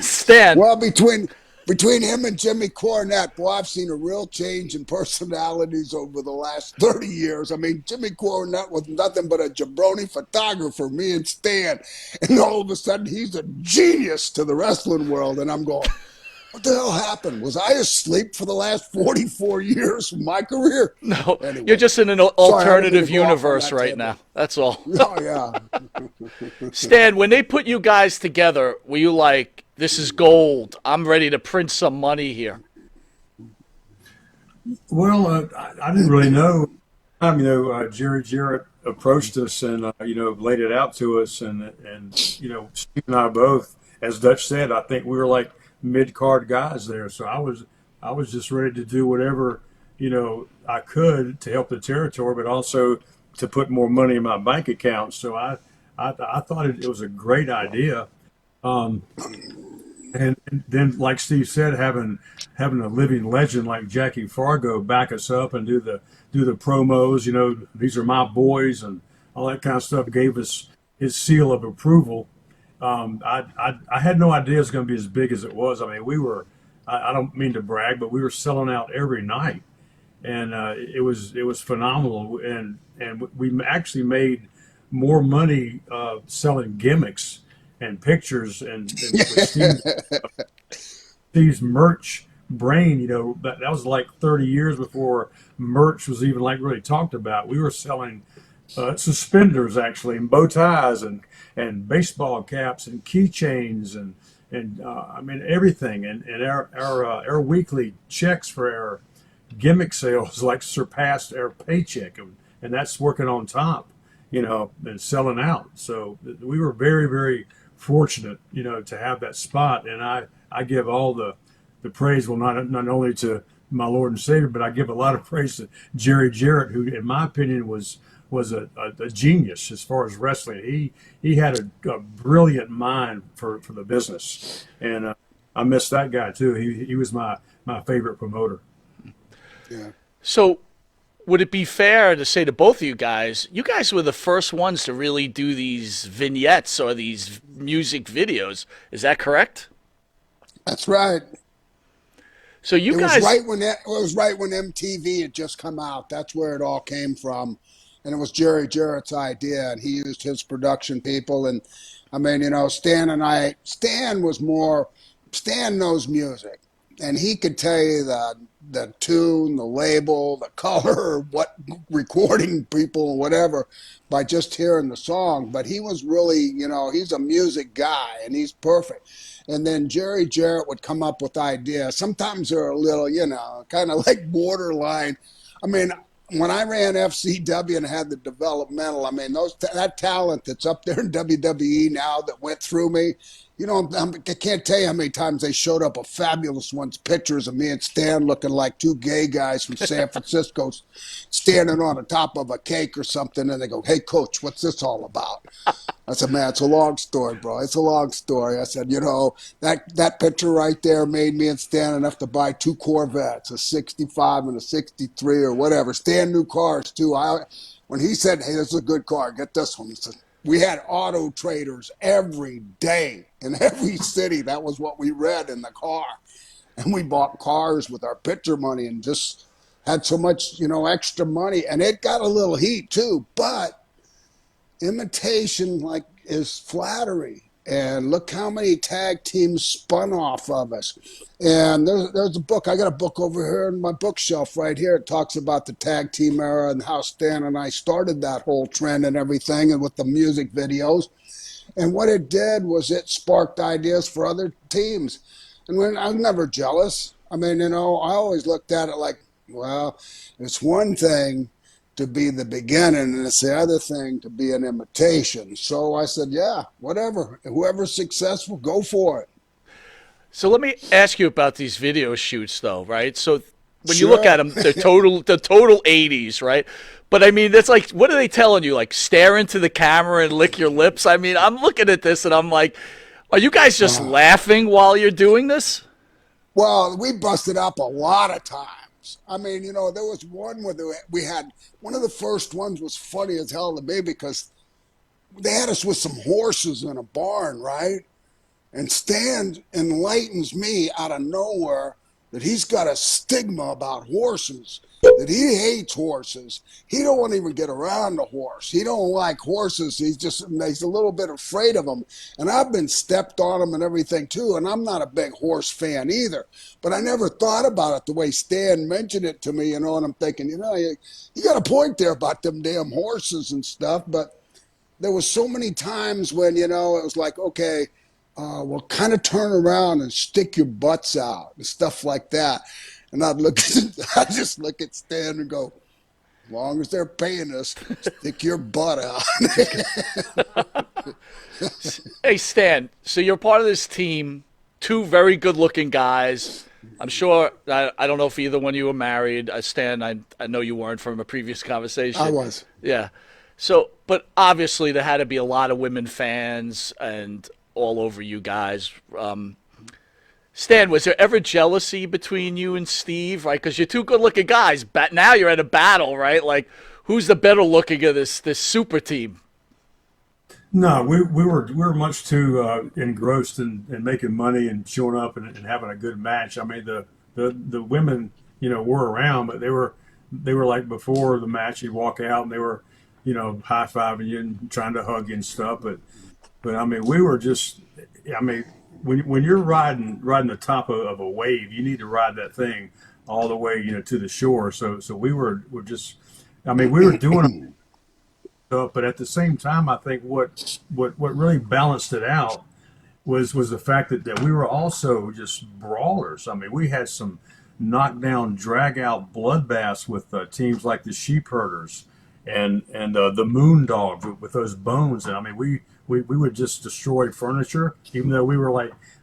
Stan, Well, between him and Jimmy Cornette, boy, I've seen a real change in personalities over the last 30 years. I mean, Jimmy Cornette was nothing but a jabroni photographer, me and Stan. And all of a sudden, he's a genius to the wrestling world. And I'm going, what the hell happened? Was I asleep for the last 44 years of my career? no, you're Anyway, just in an sorry, I didn't mean to alternative go off on universe that right now. tangent. That's all. Oh, yeah. Stan, when they put you guys together, were you like, this is gold? I'm ready to print some money here. Well, I didn't really know. Jerry Jarrett approached us and laid it out to us, and Steve and I both, as Dutch said, I think we were like mid card guys there. So I was just ready to do whatever I could to help the territory, but also to put more money in my bank account. So I thought it was a great idea. Um, and then, like Steve said, having a living legend like Jackie Fargo back us up and do the promos, these are my boys and all that kind of stuff, gave us his seal of approval. I had no idea it was going to be as big as it was. I mean, we were, I don't mean to brag, but we were selling out every night, and it was phenomenal. And we actually made more money selling gimmicks and pictures and with Steve's merch brain. That was like 30 years before merch was even like really talked about. We were selling suspenders actually, and bow ties and baseball caps and keychains and I mean everything. And our weekly checks for our gimmick sales like surpassed our paycheck, and that's working on top, and selling out. So we were very, very fortunate, to have that spot. And I give all the praise, well, not only to my Lord and Savior, but I give a lot of praise to Jerry Jarrett, who, in my opinion, was a genius as far as wrestling. He had a brilliant mind for the business, and I miss that guy too. He was my favorite promoter. Yeah. So, would it be fair to say to both of you guys were the first ones to really do these vignettes or these music videos? Is that correct? That's right. So you It was guys, right when MTV had just come out. That's where it all came from, and it was Jerry Jarrett's idea, and he used his production people. And I mean, Stan was more. Stan knows music, and he could tell you the tune, the label, the color, what recording people, whatever, by just hearing the song. But he was really, he's a music guy, and he's perfect. And then Jerry Jarrett would come up with ideas. Sometimes they're a little, kind of like borderline. I mean, when I ran FCW and had the developmental, I mean, that talent that's up there in WWE now that went through me, I can't tell you how many times they showed up a Fabulous ones pictures of me and Stan looking like two gay guys from San Francisco standing on the top of a cake or something, and they go, "Hey, coach, what's this all about?" I said, "Man, it's a long story, bro. It's a long story." I said, that picture right there made me and Stan enough to buy two Corvettes, a 65 and a 63 or whatever. Stan knew cars, too. When he said, "Hey, this is a good car, get this one," he said, we had auto traders every day in every city. That was what we read in the car. And we bought cars with our picture money and just had so much, extra money. And it got a little heat, too. But imitation is flattery, and look how many tag teams spun off of us. And there's a book. I got a book over here in my bookshelf right here. It talks about the tag team era and how Stan and I started that whole trend and everything, and with the music videos. And what it did was it sparked ideas for other teams. And when I was never jealous. I mean, I always looked at it like, well, it's one thing to be the beginning, and it's the other thing to be an imitation. So I said, yeah, whatever. Whoever's successful, go for it. so let me ask you about these video shoots, though, right? So when you look at Sure. them, the total 80s, right? But I mean, that's like, what are they telling you? Like, stare into the camera and lick your lips? I mean, I'm looking at this and I'm like, Are you guys just Uh, laughing while you're doing this? well, we busted up a lot of times. I mean, there was one where we had one of the first ones was funny as hell to me because they had us with some horses in a barn, right? And Stan enlightens me out of nowhere that he's got a stigma about horses, that he hates horses. He don't want to even get around the horse. He don't like horses. He's a little bit afraid of them. And I've been stepped on him and everything too. And I'm not a big horse fan either. But I never thought about it the way Stan mentioned it to me, and I'm thinking, you got a point there about them damn horses and stuff. But there was so many times when it was like, okay, well, kind of turn around and stick your butts out and stuff like that. And I just look at Stan and go, as long as they're paying us, stick your butt out. Hey, Stan, so you're part of this team, two very good looking guys. I'm sure, I don't know if either one of you were married. Stan, I know you weren't from a previous I conversation. was. Yeah. So, but obviously there had to be a lot of women fans and all over you guys. Stan, was there ever jealousy between you and Steve, right? Because you're two good-looking guys. But now you're at a battle, right? Like, who's the better looking of this super team? No, we were much too engrossed in making money and showing up and having a good match. I mean, the women, were around, but they were like before the match, you walk out and they were, high fiving you and trying to hug you and stuff. But I mean, we were just, I mean, when you're riding the top of a wave, you need to ride that thing all the way, to the shore. So we were just, I mean, we were doing stuff, but at the same time, I think what really balanced it out was the fact that we were also just brawlers. I mean, we had some knockdown, drag out bloodbaths with teams like the Sheep Herders and the Moon Dogs with those bones. And I mean, we would just destroy furniture, even though we were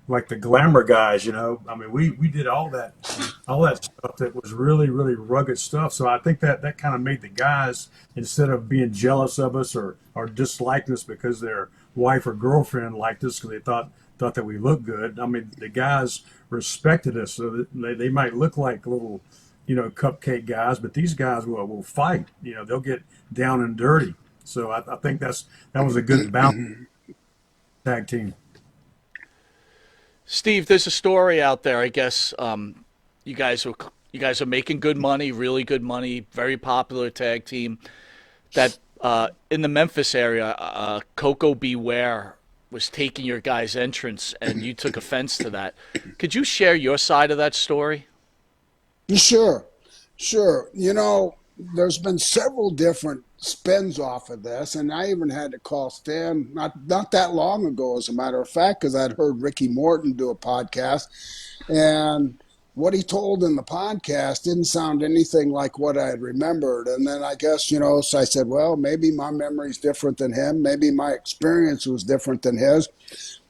like the glamour guys. I mean, we did all that stuff that was really really rugged stuff. So I think that kind of made the guys, instead of being jealous of us or disliking us because their wife or girlfriend liked us because they thought that we looked good. I mean, the guys respected us, so that they might look like little, cupcake guys, but these guys will fight. They'll get down and dirty. So I think that was a good balance tag team. Steve, there's a story out there. I guess you guys are you guys are making good money, really good money, very popular tag team. That in the Memphis area, Coco Beware was taking your guys' entrance, and you took offense to that. Could you share your side of that story? Sure, sure. There's been several different spins off of this, and I even had to call Stan not that long ago, as a matter of fact, because I'd heard Ricky Morton do a podcast, and what he told in the podcast didn't sound anything like what I had remembered. And then I guess, so I said, well, maybe my memory's different than him. Maybe my experience was different than his.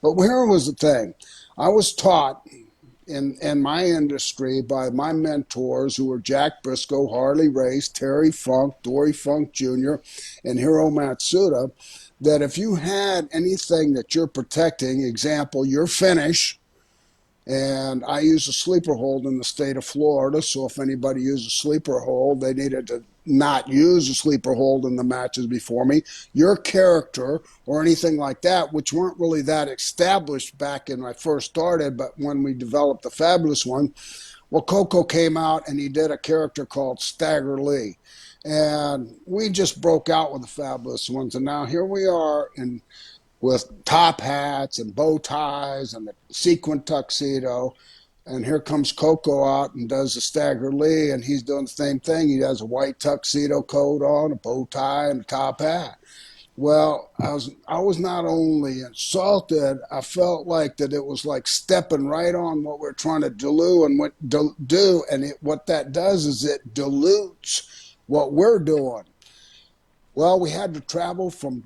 But here was the thing. I was taught in my industry by my mentors, who were Jack Briscoe, Harley Race, Terry Funk, Dory Funk Jr., and Hiro Matsuda, that if you had anything that you're protecting, example, your finish, and I use a sleeper hold in the state of Florida, so if anybody used a sleeper hold, they needed to not use a sleeper hold in the matches before me. Your character or anything like that, which weren't really that established back when I first started, but when we developed the Fabulous one, well, Coco came out and he did a character called Stagger Lee. And we just broke out with the Fabulous ones. And now here we are in with top hats and bow ties and the sequin tuxedo. And here comes Coco out and does the Stagger Lee, and he's doing the same thing. He has a white tuxedo coat on, a bow tie, and a top hat. Well, I was not only insulted, I felt like that it was like stepping right on what we're trying to do, and what that does is it dilutes what we're doing. Well, we had to travel from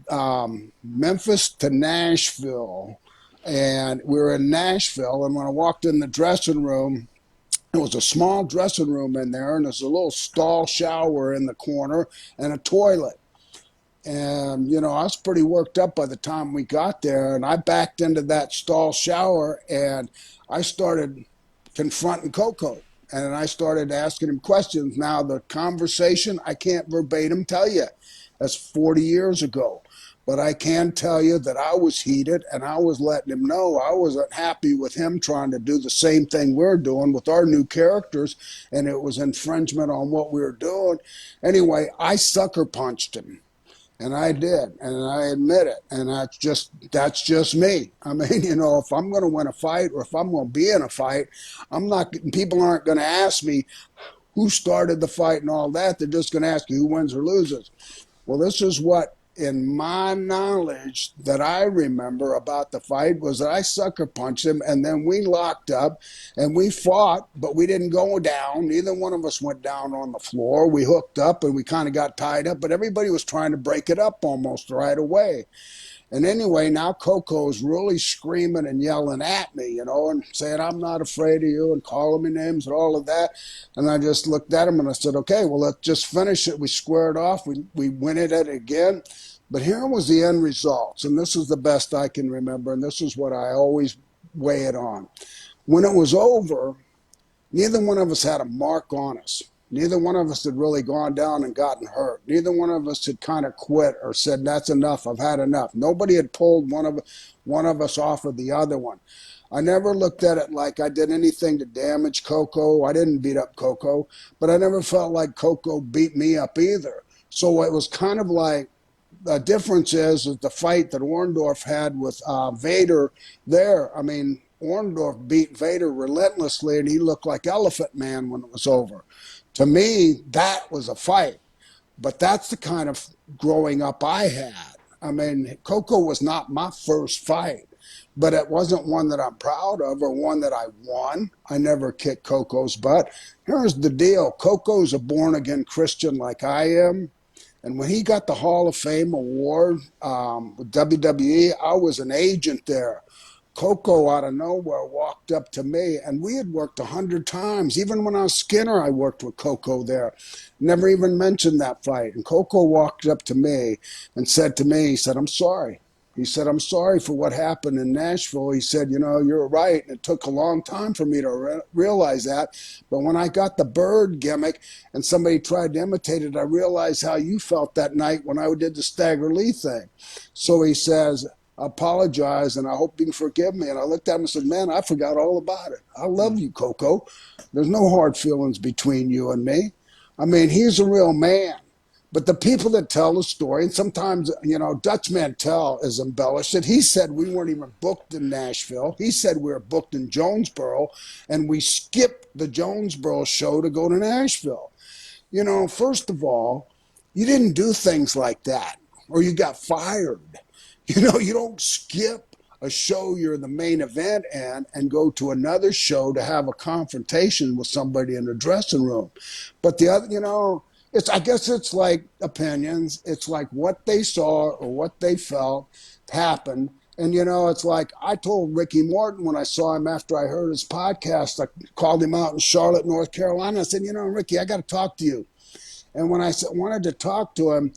Memphis to Nashville, and we were in Nashville. And when I walked in the dressing room, it was a small dressing room in there, and there's a little stall shower in the corner and a toilet. And, you know, I was pretty worked up by the time we got there. And I backed into that stall shower and I started confronting Coco. And I started asking him questions. Now, the conversation, I can't verbatim tell you. That's 40 years ago. But I can tell you that I was heated and I was letting him know I wasn't happy with him trying to do the same thing we're doing with our new characters. And it was infringement on what we were doing. Anyway, I sucker punched him. And I did, and I admit it, and that's just me. I mean, you know, if I'm going to win a fight or if I'm going to be in a fight, I'm not. People aren't going to ask me who started the fight and all that. They're just going to ask you who wins or loses. Well, this is what, in my knowledge, that I remember about the fight was that I sucker punched him, and then we locked up and we fought, but we didn't go down. Neither one of us went down on the floor. We hooked up and we kind of got tied up, but everybody was trying to break it up almost right away. And anyway, now Coco's really screaming and yelling at me, you know, and saying, I'm not afraid of you and calling me names and all of that. And I just looked at him and I said, okay, well, let's just finish it. We squared off. We went at it again. But here was the end results. And this is the best I can remember. And this is what I always weigh it on. When it was over, neither one of us had a mark on us. Neither one of us had really gone down and gotten hurt. Neither one of us had kind of quit or said, that's enough, I've had enough. Nobody had pulled one of us off of the other one. I never looked at it like I did anything to damage Coco. I didn't beat up Coco, but I never felt like Coco beat me up either. So it was kind of like, the difference is the fight that Orndorff had with Vader there. I mean, Orndorff beat Vader relentlessly, and he looked like Elephant Man when it was over. To me, that was a fight. But that's the kind of growing up I had. I mean, Coco was not my first fight, but it wasn't one that I'm proud of or one that I won. I never kicked Coco's butt. Here's the deal. Coco's a born-again Christian like I am. And when he got the Hall of Fame award with WWE, I was an agent there. Coco out of nowhere walked up to me, and we had worked 100 times. Even when I was Skinner, I worked with Coco there. Never even mentioned that fight. And Coco walked up to me and said to me, he said, I'm sorry. He said, I'm sorry for what happened in Nashville. He said, you know, you're right. And it took a long time for me to realize that. But when I got the bird gimmick and somebody tried to imitate it, I realized how you felt that night when I did the Stagger Lee thing. So he says, I apologize and I hope you can forgive me. And I looked at him and said, man, I forgot all about it. I love you, Coco. There's no hard feelings between you and me. I mean, he's a real man. But the people that tell the story, and sometimes, you know, Dutch Mantel is embellished. And he said we weren't even booked in Nashville. He said we were booked in Jonesboro, and we skipped the Jonesboro show to go to Nashville. You know, first of all, you didn't do things like that, or you got fired. You know, you don't skip a show you're the main event and go to another show to have a confrontation with somebody in the dressing room. But the other, you know, I guess it's like opinions. It's like what they saw or what they felt happened. And, you know, it's like I told Ricky Morton when I saw him after I heard his podcast, I called him out in Charlotte, North Carolina. I said, you know, Ricky, I got to talk to you. And when I wanted to talk to him,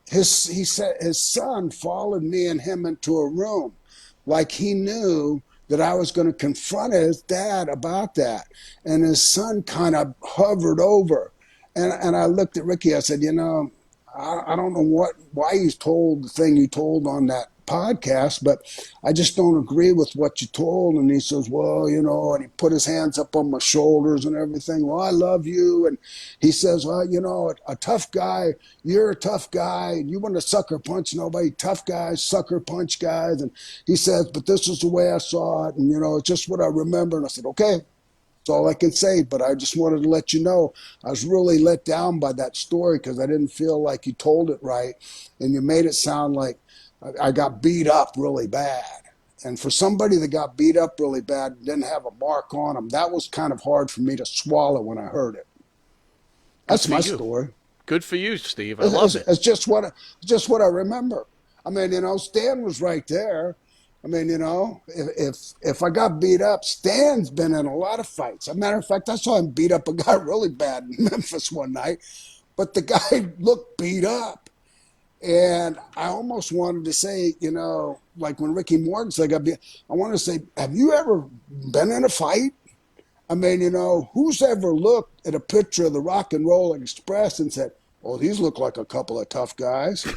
he said his son followed me and him into a room like he knew that I was going to confront his dad about that. And his son kind of hovered over. And I looked at Ricky. I said, you know, I don't know why you told the thing you told on that podcast, but I just don't agree with what you told. And he says, well, you know, and he put his hands up on my shoulders and everything. Well, I love you. And he says, well, you know, a tough guy, you're a tough guy. And you want to sucker punch nobody. Tough guys, sucker punch guys. And he says, but this is the way I saw it. And, you know, it's just what I remember. And I said, okay. That's all I can say, but I just wanted to let you know I was really let down by that story because I didn't feel like you told it right, and you made it sound like I got beat up really bad. And for somebody that got beat up really bad and didn't have a mark on them, that was kind of hard for me to swallow when I heard it. Good That's for my you. story. Good for you, Steve. I It's, love it's, it. it's just what I remember. I mean, you know, Stan was right there. I mean, you know, if I got beat up, Stan's been in a lot of fights. As a matter of fact, I saw him beat up a guy really bad in Memphis one night, but the guy looked beat up. And I almost wanted to say, like when Ricky Morton said, I want to say, have you ever been in a fight? I mean, who's ever looked at a picture of the Rock and Roll Express and said, "Oh, these look like a couple of tough guys"?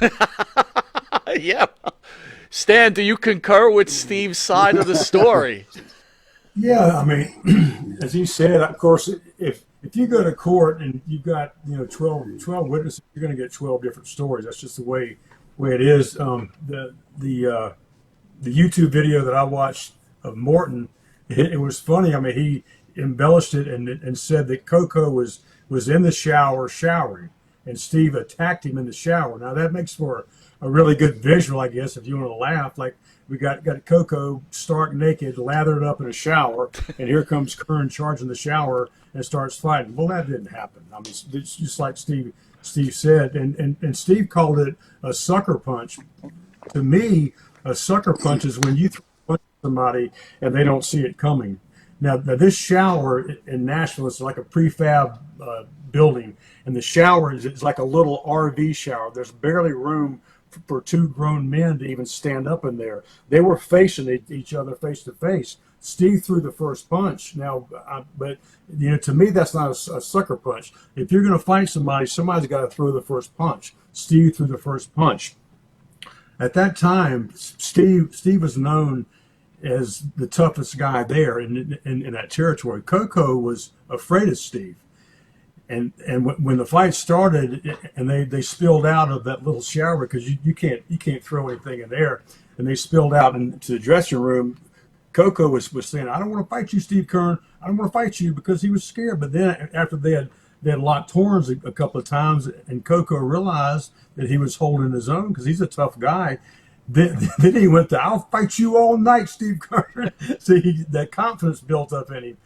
Yeah. Stan, do you concur with Steve's side of the story? Yeah, I mean, as he said, of course, if you go to court and you've got 12 witnesses, you're going to get 12 different stories. That's just the way it is. The YouTube video that I watched of Morton, it was funny. I mean, he embellished it and said that Coco was in the shower showering, and Steve attacked him in the shower. Now that makes for a really good visual, I guess, if you want to laugh. Like we got Coco stark naked, lathered up in a shower, and here comes Kern charging the shower and starts fighting. Well, that didn't happen. I mean, it's just like Steve said, and Steve called it a sucker punch. To me, a sucker punch is when you throw a punch at somebody and they don't see it coming. Now this shower in Nashville is like a prefab building, and the shower is like a little RV shower. There's barely room for two grown men to even stand up in there. They were facing each other face to face. Steve threw the first punch. Now, but to me, that's not a sucker punch. If you're going to fight somebody, somebody's got to throw the first punch. Steve threw the first punch. At that time, Steve was known as the toughest guy there in that territory. Coco was afraid of Steve, and when the fight started and they spilled out of that little shower because you can't throw anything in there, and they spilled out into the dressing room. Coco was saying, "I don't want to fight you, Steve Kern. I don't want to fight you," because he was scared. But then after they had locked horns a couple of times, and Coco realized that he was holding his own because he's a tough guy. Then he went to, "I'll fight you all night, Steve Kern." So that confidence built up in him.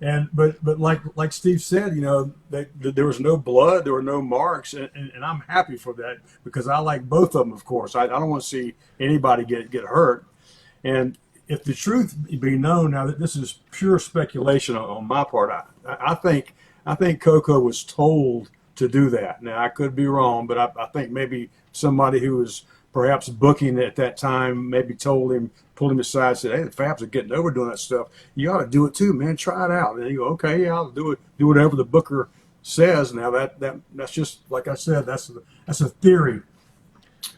And but like Steve said, there was no blood, there were no marks, and I'm happy for that because I like both of them. Of course, I don't want to see anybody get hurt. And if the truth be known, now that this is pure speculation on my part, I think Coco was told to do that. Now I could be wrong, but I think maybe somebody who was perhaps booking at that time maybe pulled him aside, said, "Hey, the Fabs are getting over doing that stuff. You ought to do it too, man. Try it out." And he go, "Okay, yeah, I'll do it. Do whatever the booker says." Now that's just like I said, that's a theory.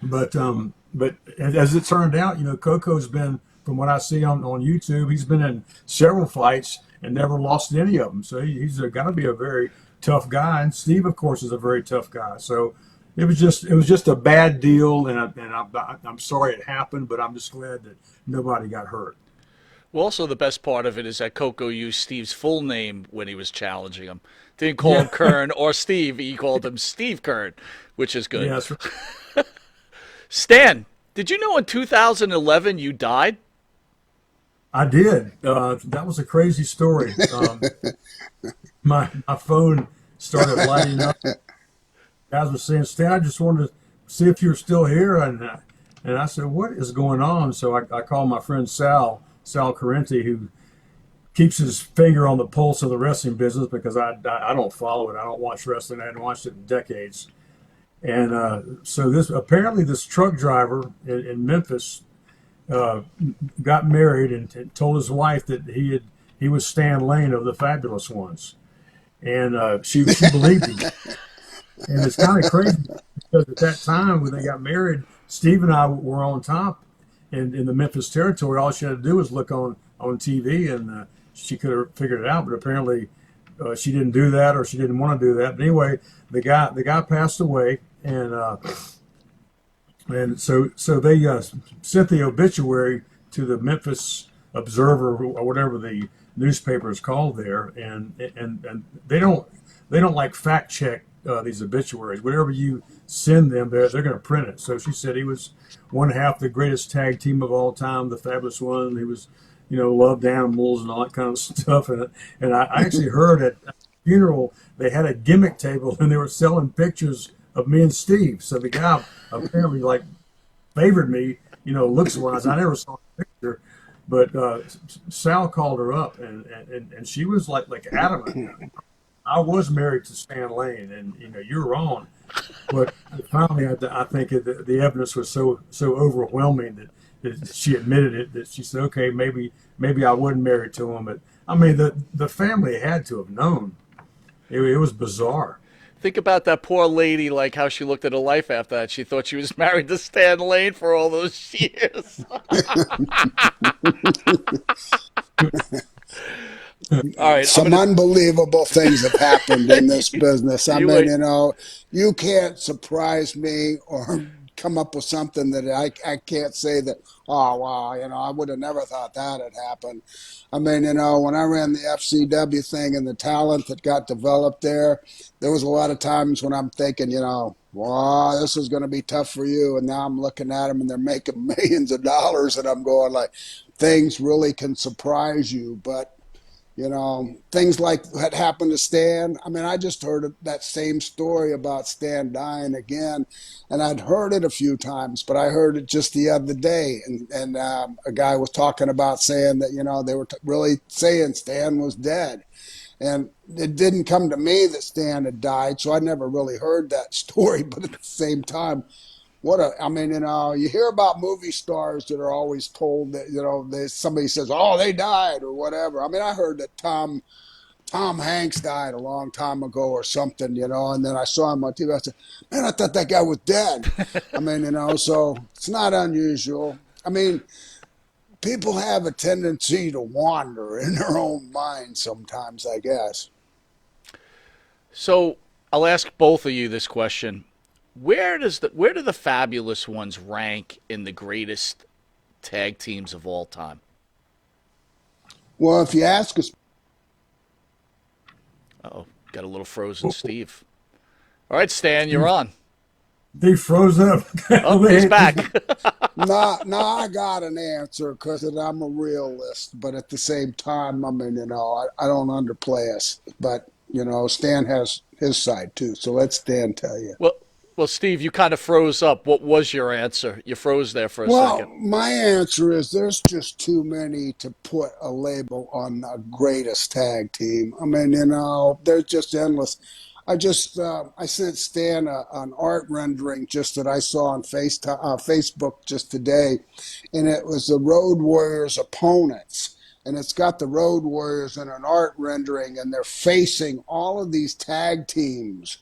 But as it turned out, Coco's been, from what I see on YouTube, he's been in several fights and never lost any of them. So he's got to be a very tough guy. And Steve, of course, is a very tough guy. So it was just a bad deal, and I'm sorry it happened, but I'm just glad that nobody got hurt. Well, also the best part of it is that Coco used Steve's full name when he was challenging him. Didn't call him Yeah, Kern or Steve. He called him Steve Kern, which is good. yeah, that's right. Stan, did you know in 2011 you died? I did. That was a crazy story. My phone started lighting up. Guys were saying, "Stan, I just wanted to see if you're still here," and I said, "What is going on?" So I called my friend Sal Carenti, who keeps his finger on the pulse of the wrestling business because I don't follow it. I don't watch wrestling. I hadn't watched it in decades. And so this truck driver in Memphis uh, got married and told his wife that he was Stan Lane of the Fabulous Ones, and she believed him. And it's kind of crazy because at that time when they got married, Steve and I were on top in the Memphis territory. All she had to do was look on TV, and she could have figured it out. But apparently, she didn't do that, or she didn't want to do that. But anyway, the guy passed away, and so they sent the obituary to the Memphis Observer or whatever the newspaper is called there, and they don't like fact check these obituaries. Whatever you send them, they're going to print it. So she said he was one half the greatest tag team of all time, the Fabulous One. He was, loved animals and all that kind of stuff. And I actually heard at a funeral they had a gimmick table and they were selling pictures of me and Steve. So the guy apparently like favored me, looks wise. I never saw the picture, but Sal called her up and she was like adamant. I was married to Stan Lane, and you're wrong. But finally, I think the evidence was so overwhelming that she admitted it. That she said, "Okay, maybe I wasn't married to him." But I mean, the family had to have known. It was bizarre. Think about that poor lady, like how she looked at her life after that. She thought she was married to Stan Lane for all those years. All right, I'm Some gonna unbelievable things have happened in this business. I you mean, wait. you can't surprise me or come up with something that I can't say that, oh, wow, I would have never thought that had happened. I mean, when I ran the FCW thing and the talent that got developed there was a lot of times when I'm thinking, wow, this is going to be tough for you. And now I'm looking at them and they're making millions of dollars. And I'm going like, things really can surprise you. But things like what happened to Stan. I mean, I just heard that same story about Stan dying again, and I'd heard it a few times, but I heard it just the other day, and a guy was talking about saying that they were really saying Stan was dead, and it didn't come to me that Stan had died, so I never really heard that story. But at the same time, I mean, you hear about movie stars that are always told that, somebody says, oh, they died or whatever. I mean, I heard that Tom Hanks died a long time ago or something, and then I saw him on TV. I said, man, I thought that guy was dead. I mean, so it's not unusual. I mean, people have a tendency to wander in their own mind sometimes, I guess. So I'll ask both of you this question: where do the Fabulous ones rank in the greatest tag teams of all time? Well, if you ask us, Oh, got a little frozen Steve. All right, Stan, you're Steve, on. Steve froze up. Oh, he's back. nah, I got an answer because I'm a realist, but at the same time, I mean, I don't underplay us. But, Stan has his side too. So let Stan tell you. well, well, Steve, you kind of froze up. What was your answer? You froze there for a second. Well, my answer is there's just too many to put a label on the greatest tag team. I mean, they're just endless. I sent Stan an art rendering just that I saw on Facebook just today, and it was the Road Warriors opponents, and it's got the Road Warriors in an art rendering, and they're facing all of these tag teams,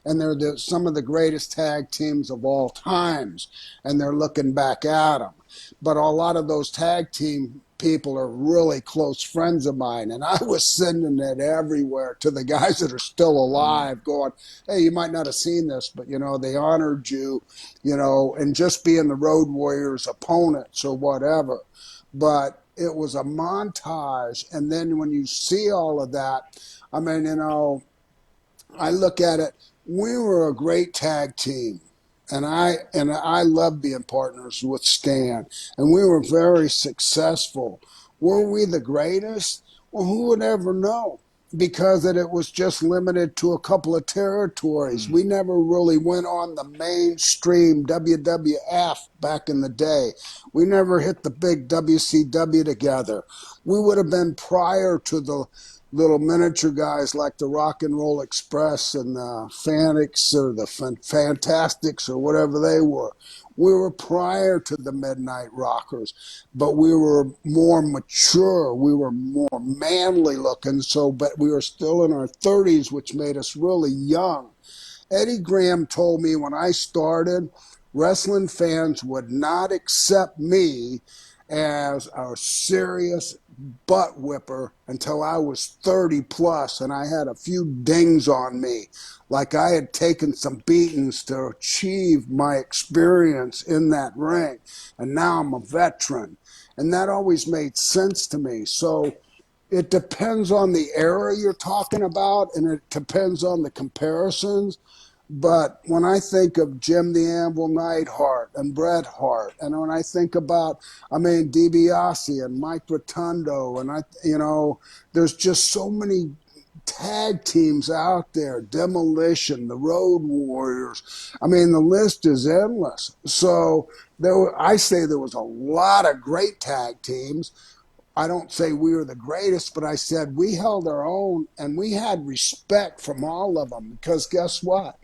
and they're some of the greatest tag teams of all times, and they're looking back at them. But a lot of those tag team people are really close friends of mine, and I was sending it everywhere to the guys that are still alive, going, "Hey, you might not have seen this, but they honored you, and just being the Road Warriors opponents or whatever." But it was a montage, and then when you see all of that, I mean, I look at it. We were a great tag team, and I love being partners with Stan, and we were very successful. Were we the greatest? Well, who would ever know? Because it was just limited to a couple of territories. We never really went on the mainstream WWF back in the day. We never hit the big WCW together. We would have been prior to the little miniature guys like the Rock and Roll Express and the Fanics or the Fantastics or whatever they were. We were prior to the Midnight Rockers, but we were more mature. We were more manly looking. But we were still in our 30s, which made us really young. Eddie Graham told me when I started, wrestling fans would not accept me as a serious butt whipper until I was 30 plus and I had a few dings on me. Like I had taken some beatings to achieve my experience in that ring. And now I'm a veteran. And that always made sense to me. So it depends on the era you're talking about and it depends on the comparisons. But when I think of Jim the Anvil Neidhart and Bret Hart, and when I think about, DiBiase and Mike Rotundo, and there's just so many tag teams out there, Demolition, the Road Warriors. I mean, the list is endless. So I say there was a lot of great tag teams. I don't say we were the greatest, but I said we held our own and we had respect from all of them because guess what?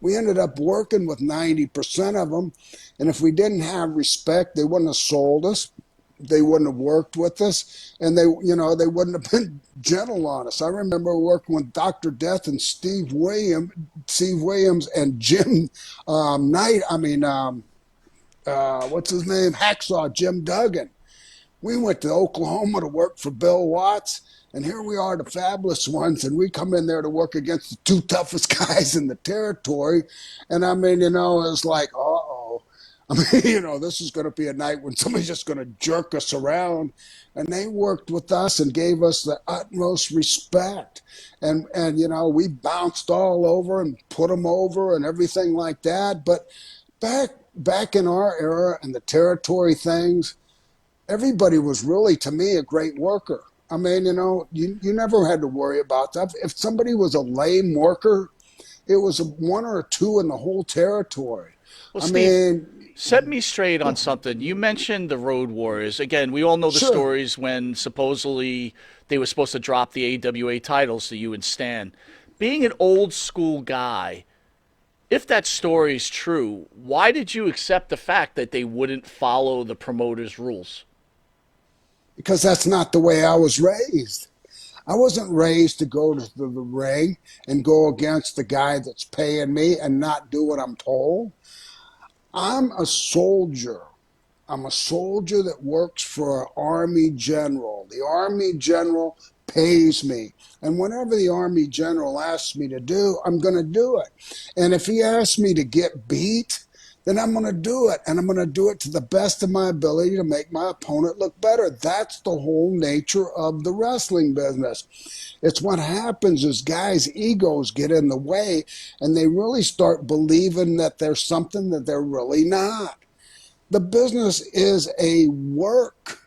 We ended up working with 90% of them. And if we didn't have respect, they wouldn't have sold us. They wouldn't have worked with us, and they wouldn't have been gentle on us. I remember working with Dr. Death and Steve Williams, and Jim Knight. What's his name? Hacksaw Jim Duggan. We went to Oklahoma to work for Bill Watts, and here we are, the Fabolous ones, and we come in there to work against the two toughest guys in the territory. And it's like, uh-oh. This is going to be a night when somebody's just going to jerk us around. And they worked with us and gave us the utmost respect. And we bounced all over and put them over and everything like that. But back in our era and the territory things, everybody was really, to me, a great worker. You never had to worry about that. If somebody was a lame worker, it was a one or a two in the whole territory. Well, I Steve, mean, set me straight on something. You mentioned the Road Warriors. Again, we all know the sure, stories when supposedly they were supposed to drop the AWA titles to you and Stan. Being an old school guy, if that story is true, why did you accept the fact that they wouldn't follow the promoter's rules? because that's not the way I was raised. I wasn't raised to go to the ring and go against the guy that's paying me and not do what I'm told. I'm a soldier. I'm a soldier that works for an army general. The army general pays me. And whatever the army general asks me to do, I'm going to do it. And if he asks me to get beat, then I'm going to do it. And I'm going to do it to the best of my ability to make my opponent look better. That's the whole nature of the wrestling business. It's what happens is guys' egos get in the way and they really start believing that there's something that they're really not. The business is a work.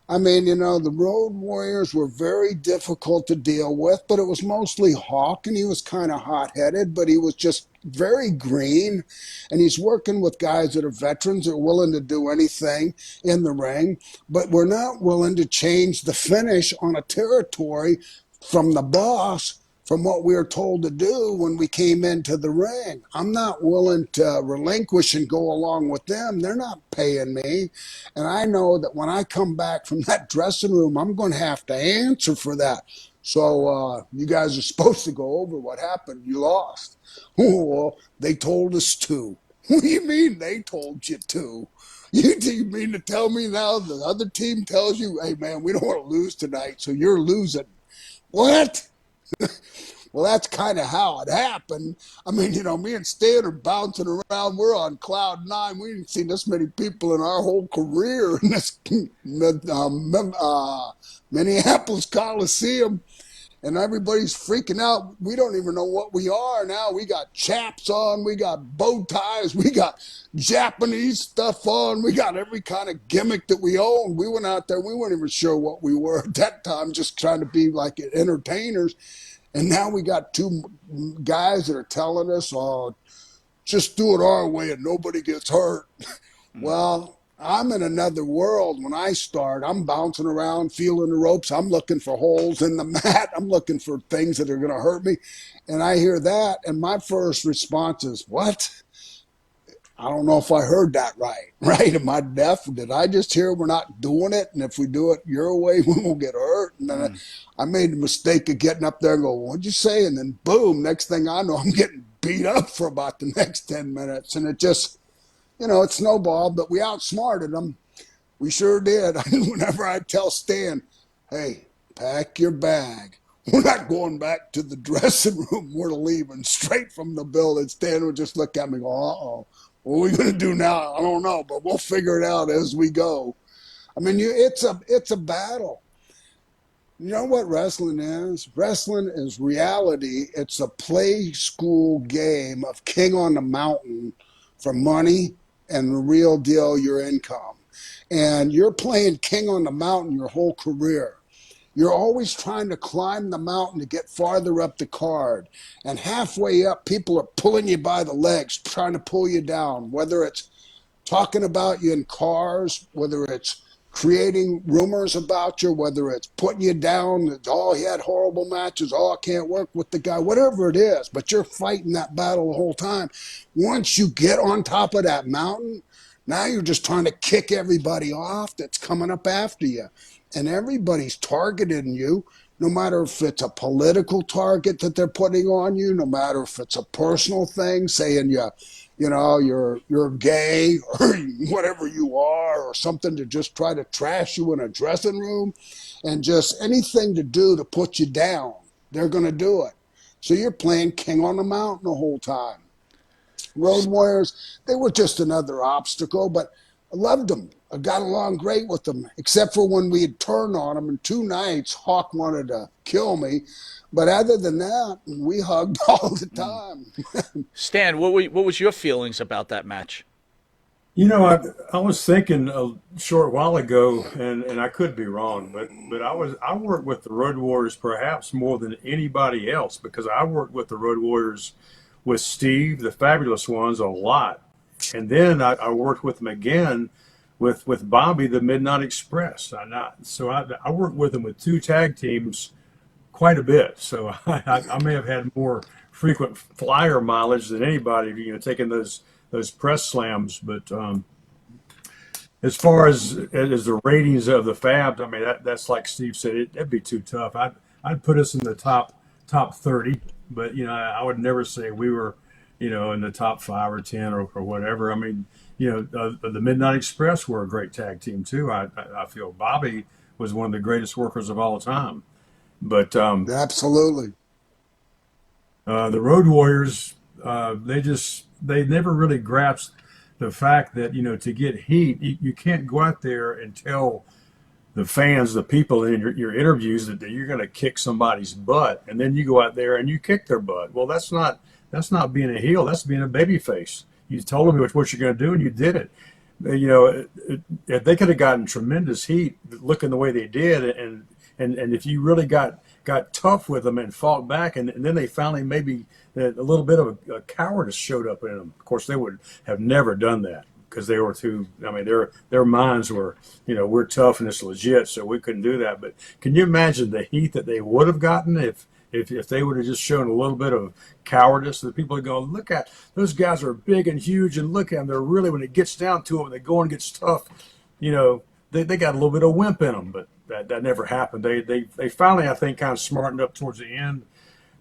The Road Warriors were very difficult to deal with, but it was mostly Hawk, and he was kind of hot headed, but he was just very green. And he's working with guys that are veterans that are willing to do anything in the ring, but we're not willing to change the finish on a territory from the boss from what we were told to do when we came into the ring. I'm not willing to relinquish and go along with them. They're not paying me. And I know that when I come back from that dressing room, I'm going to have to answer for that. So you guys are supposed to go over what happened. You lost. Well, they told us to. What do you mean they told you to? You mean to tell me now the other team tells you, hey, man, we don't want to lose tonight, so you're losing? What? Well, that's kind of how it happened. Me and Stan are bouncing around. We're on cloud nine. We ain't seen this many people in our whole career in this Minneapolis Coliseum. And everybody's freaking out. We don't even know what we are now. We got chaps on. We got bow ties. We got Japanese stuff on. We got every kind of gimmick that we own. We went out there. We weren't even sure what we were at that time, just trying to be like entertainers. And now we got two guys that are telling us, oh, just do it our way and nobody gets hurt. Well, I'm in another world when I start. I'm bouncing around, feeling the ropes. I'm looking for holes in the mat. I'm looking for things that are going to hurt me. And I hear that, and my first response is, what? I don't know if I heard that right. Right? Am I deaf? Did I just hear we're not doing it? And if we do it your way, we won't get hurt. And then I made the mistake of getting up there and go, what'd you say? And then boom, next thing I know, I'm getting beat up for about the next 10 minutes. And it just, it snowballed, but we outsmarted them. We sure did. Whenever I tell Stan, hey, pack your bag. We're not going back to the dressing room. We're leaving straight from the building. Stan would just look at me and go, uh-oh. What are we going to do now? I don't know, but we'll figure it out as we go. It's a battle. You know what wrestling is? Wrestling is reality. It's a play school game of king on the mountain for money and the real deal, your income. And you're playing king on the mountain your whole career. You're always trying to climb the mountain to get farther up the card. And halfway up, people are pulling you by the legs, trying to pull you down, whether it's talking about you in cars, whether it's creating rumors about you, whether it's putting you down, oh, he had horrible matches, oh, I can't work with the guy, whatever it is, but you're fighting that battle the whole time. Once you get on top of that mountain, now you're just trying to kick everybody off that's coming up after you. And everybody's targeting you, no matter if it's a political target that they're putting on you, no matter if it's a personal thing, saying you're gay or whatever you are, or something to just try to trash you in a dressing room, and just anything to do to put you down, they're going to do it. So you're playing king on the mountain the whole time. Road Warriors, they were just another obstacle, but I loved them. I got along great with them, except for when we had turned on them. And 2 nights, Hawk wanted to kill me. But other than that, we hugged all the time. Stan, what was your feelings about that match? I was thinking a short while ago, and I could be wrong, but I worked with the Road Warriors perhaps more than anybody else, because I worked with the Road Warriors with Steve, the Fabulous Ones, a lot, and then I worked with them again with Bobby, the Midnight Express. I worked with them with 2 tag teams quite a bit. So I may have had more frequent flyer mileage than anybody, taking those press slams. But as far as the ratings of the Fabs, I mean that's like Steve said, it'd be too tough. I'd put us in the top 30, but I would never say we were in the top 5 or 10 or whatever. I mean, the Midnight Express were a great tag team too. I feel Bobby was one of the greatest workers of all time. But Absolutely. the Road Warriors, they never really grasped the fact that to get heat, you can't go out there and tell the fans, the people in your interviews that you're going to kick somebody's butt, and then you go out there and you kick their butt. Well, that's not being a heel. That's being a baby face. You told them what you're going to do, and you did it. They could have gotten tremendous heat looking the way they did, and if you really got tough with them and fought back, and then they finally maybe a little bit of a cowardice showed up in them. Of course, they would have never done that because they were too. I mean, their minds were, we're tough and it's legit, so we couldn't do that. But can you imagine the heat that they would have gotten if they would have just shown a little bit of cowardice? The people would go, look at those guys are big and huge, and look at them. They're really, when it gets down to them, they go and gets tough. They got a little bit of wimp in them, but that never happened. They finally, I think, kind of smartened up towards the end.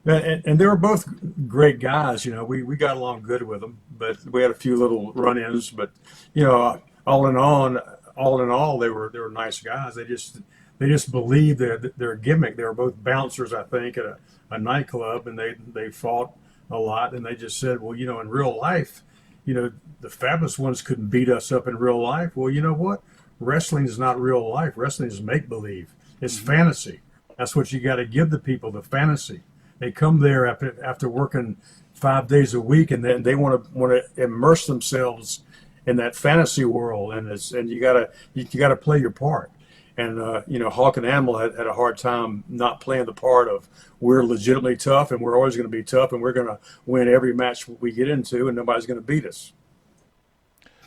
And they were both great guys. We got along good with them, but we had a few little run-ins. But all in all, they were nice guys. They just believed their gimmick. They were both bouncers, I think, at a nightclub, and they fought a lot. And they just said, well, in real life, the Fabulous Ones couldn't beat us up in real life. Well, you know what? Wrestling is not real life. Wrestling is make believe. It's fantasy. That's what you got to give the people, the fantasy. They come there after working 5 days a week, and then they want to immerse themselves in that fantasy world, and you gotta play your part. And Hawk and Animal had a hard time not playing the part of we're legitimately tough, and we're always going to be tough, and we're going to win every match we get into, and nobody's going to beat us.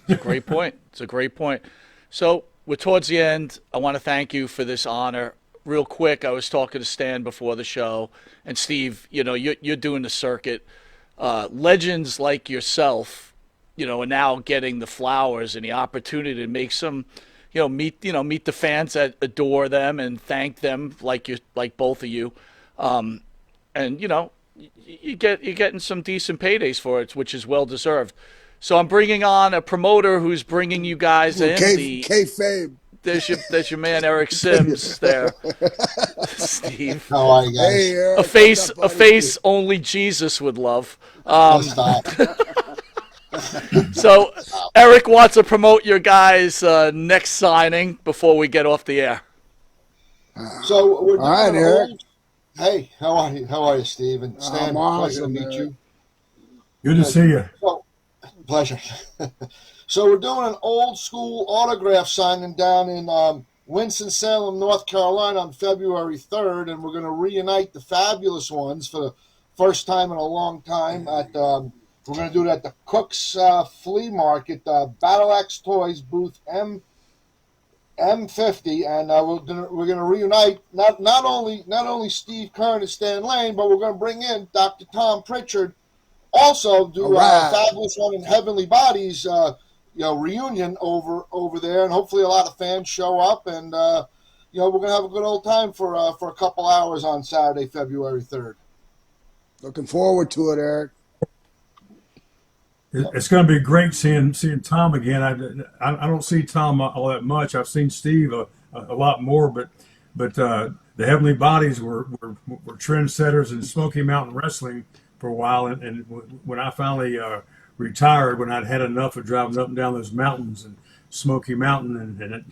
It's a great point. It's a great point. So we're towards the end. I want to thank you for this honor. Real quick, I was talking to Stan before the show, and Steve, you're doing the circuit. Legends like yourself, are now getting the flowers and the opportunity to make some, meet the fans that adore them and thank them like both of you, and you're getting some decent paydays for it, which is well deserved. So I'm bringing on a promoter who's bringing you guys in. Kayfabe. There's your man Eric Sims there, Steve. How are you guys? Hey, Eric, A face what's up, a buddy? face only Jesus would love. Let's stop. So Eric wants to promote your guys' next signing before we get off the air. So we're All right, doing Eric. Hey, how are you? How are you, Steve? And Stan, I'm pleasure to awesome, meet Eric. you. Good to see you. So, pleasure. So we're doing an old school autograph signing down in Winston-Salem, North Carolina on February 3rd, and we're going to reunite the Fabulous Ones for the first time in a long time. We're going to do it at the Cook's Flea Market, Battle Axe Toys booth M50, and we're gonna reunite not only Steve Kern and Stan Lane, but we're gonna bring in Dr. Tom Pritchard, also All do right. Fabulous One and Heavenly Bodies, reunion over there, and hopefully a lot of fans show up, and we're gonna have a good old time for a couple hours on Saturday, February 3rd. Looking forward to it, Eric. It's going to be great seeing Tom again. I don't see Tom all that much. I've seen Steve a lot more, but the Heavenly Bodies were trendsetters in Smoky Mountain Wrestling for a while, and when I finally retired, when I'd had enough of driving up and down those mountains and Smoky Mountain, and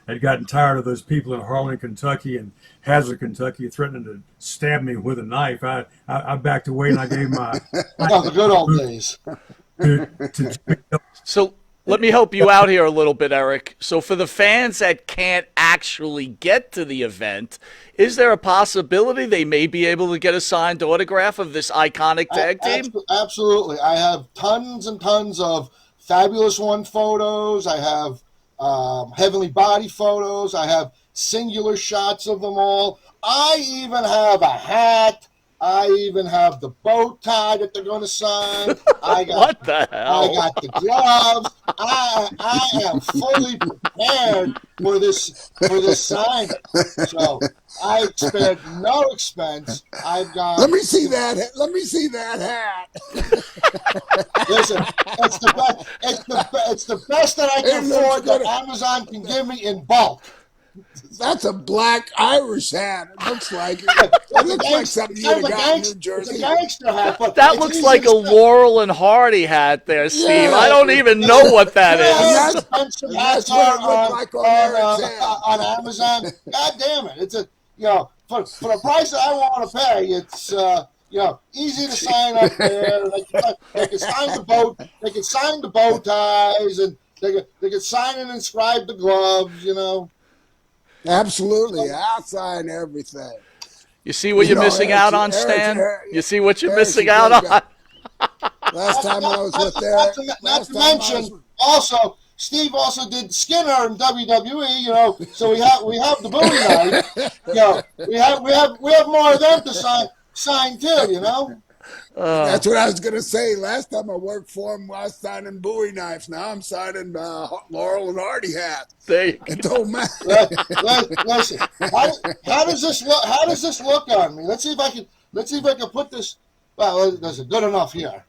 had gotten tired of those people in Harlan, Kentucky, and Hazard, Kentucky, threatening to stab me with a knife. I backed away and I gave my Oh, the good old days. to So let me help you out here a little bit, Eric. So for the fans that can't actually get to the event, is there a possibility they may be able to get a signed autograph of this iconic tag team? Absolutely. I have tons and tons of Fabulous One photos. I have Heavenly Body photos. I have singular shots of them all. I even have a hat. I even have the bow tie that they're going to sign. What the I hell? got the gloves. I am fully prepared for this signing. So I spared no expense. I've got. Let me see that. Let me see that hat. Listen, it's the best that I It can looks afford that good. Amazon can give me in bulk. That's a black Irish hat. It looks like it. It It's a looks like gangster. something It's you'd kind have of a got in New gangster. It's a Jersey. gangster hat, but That it's looks easy like to a spend. Laurel and Hardy hat there, Steve. I Yeah, don't even know what that You know and how is. that's expensive and hats that's what are it looked like on Eric's head. on Amazon? God damn it! It's for the price that I want to pay, it's easy to sign up there. They can sign the boat. They can sign the bow ties, and they can sign and inscribe the gloves. Absolutely, So I'll sign everything. You see what you're missing Eric, out on, Eric, Stan? You see what you're Eric's a missing out great guy. on? Last time I was with not Eric, to, not last to time I was mention also Steve also did Skinner in WWE. So we have the Bowie knife. We have more of them to sign too. Uh, That's what I was gonna say. Last time I worked for him, I was signing Bowie knives. Now I'm signing Laurel and Hardy hats. there you It go. don't matter. Listen, how does this look? How does this look on me? Let's see if I can put this. Well, is it good enough here?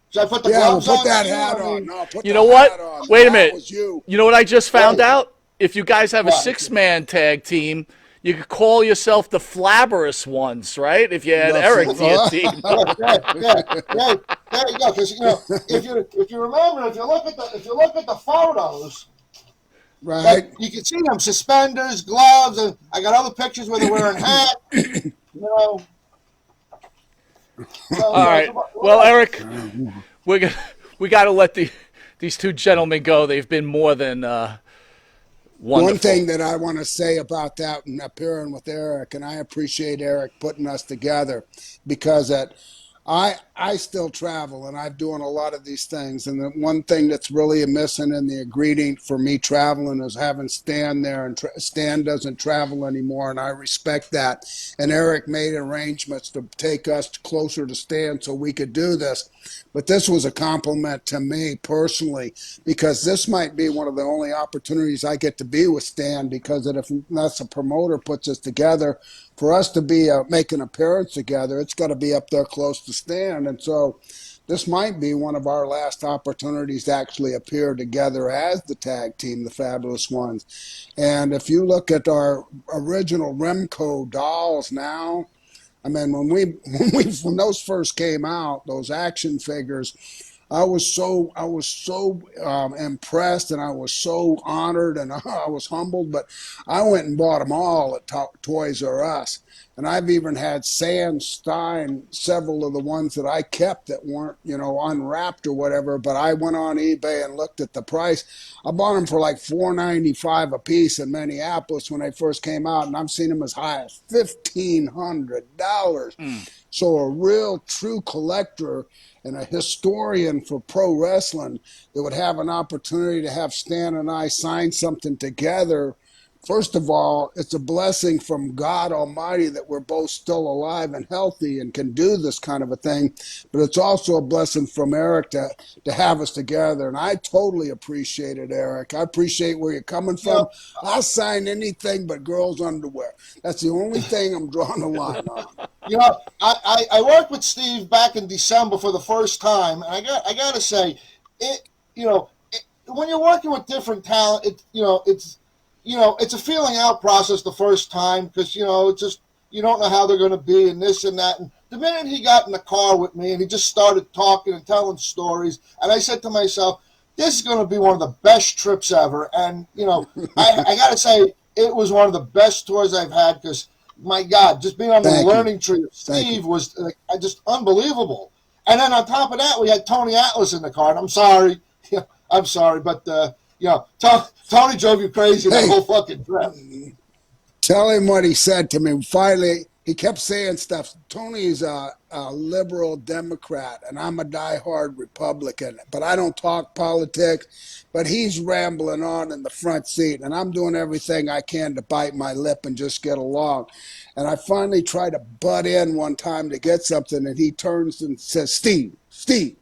Should I put the Yeah, well, gloves put on that too? hat I on. mean, No, put You the know hat what? on. Wait a That minute. was you. You know what I just found hey, out? If you guys have a what? six-man tag team, you could call yourself the Flabberous Ones, right? If you had The Eric to your team. Yeah. There you go. Because if you remember, if you look at the photos, like right. you can see them suspenders, gloves, and I got other pictures where they're wearing hats. You know, so All right. what Well, else? Eric, we're gonna, we got to let these two gentlemen go. They've been more than One wonderful. thing that I want to say about that and appearing with Eric, and I appreciate Eric putting us together because I still travel and I'm doing a lot of these things. And the one thing that's really missing in the ingredient for me traveling is having Stan there. And Stan doesn't travel anymore, and I respect that. And Eric made arrangements to take us closer to Stan so we could do this. But this was a compliment to me personally because this might be one of the only opportunities I get to be with Stan because if unless a promoter puts us together, for us to be make an appearance together, it's got to be up there close to Stan. And so this might be one of our last opportunities to actually appear together as the tag team, the Fabulous Ones. And if you look at our original Remco dolls now, I mean, when those first came out, those action figures, I was so impressed and I was so honored and I was humbled. But I went and bought them all at Toys R Us, and I've even had Sam Stein several of the ones that I kept that weren't unwrapped or whatever. But I went on eBay and looked at the price. I bought them for like $4.95 a piece in Minneapolis when they first came out, and I've seen them as high as $1,500. So a real true collector and a historian for pro wrestling that would have an opportunity to have Stan and I sign something together First of all, it's a blessing from God Almighty that we're both still alive and healthy and can do this kind of a thing. But it's also a blessing from Eric to have us together. And I totally appreciate it, Eric. I appreciate where you're coming You know, from. I'll sign anything but girls' underwear. That's the only thing I'm drawing a line on. I worked with Steve back in December for the first time, and I got to say, it you know when you're working with different talent, it's a feeling out process the first time because it's just you don't know how they're going to be and this and that. And the minute he got in the car with me and he just started talking and telling stories, and I said to myself, this is going to be one of the best trips ever. And I got to say, it was one of the best tours I've had because my God, just being on the Thank you. learning tree of Thank you. Steve was just unbelievable. And then on top of that, we had Tony Atlas in the car. And I'm sorry, I'm sorry, but Tony drove you crazy that Hey, whole fucking trip. tell him what he said to me. Finally, he kept saying stuff. Tony's a liberal Democrat, and I'm a diehard Republican. But I don't talk politics. But he's rambling on in the front seat, and I'm doing everything I can to bite my lip and just get along. And I finally tried to butt in one time to get something, and he turns and says, "Steve, Steve,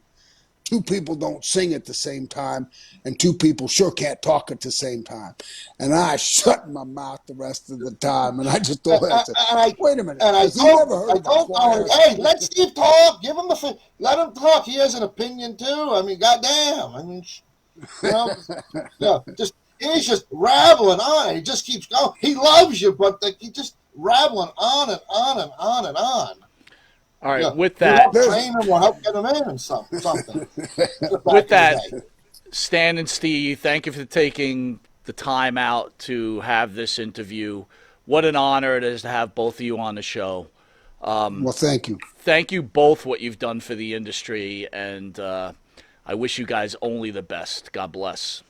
two people don't sing at the same time, and two people sure can't talk at the same time." And I shut my mouth the rest of the time, and I just And told him, I said, I "Wait a minute, and has he never I heard of the told Tony, choir?" hey, let Steve talk. Give him let him talk. He has an opinion too. I mean, goddamn. I mean, you know, just he's just rambling on. He just keeps going. He loves you, but he just rambling on and on and on and on. All right, Yeah, with you that, don't There's train him or help get him in and something. with Back in the that, day. Stan and Steve, thank you for taking the time out to have this interview. What an honor it is to have both of you on the show. well, thank you. Thank you both what you've done for the industry, and I wish you guys only the best. God bless.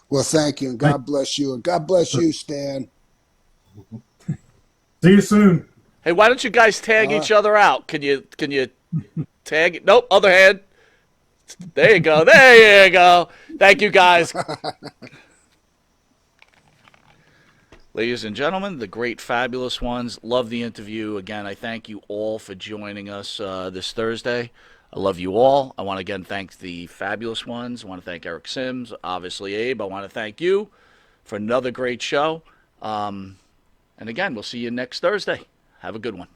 Well, thank you, and Thank God bless you, and God bless you, Stan. See you soon. Hey, why don't you guys tag All each right. other out? Can you tag? Nope. Other hand. There you go. There you go. Thank you guys. Ladies and gentlemen, the great fabulous ones. Love the interview. Again, I thank you all for joining us this Thursday. I love you all. I want to again thank the fabulous ones. I want to thank Eric Sims, obviously Abe. I want to thank you for another great show. And again, we'll see you next Thursday. Have a good one.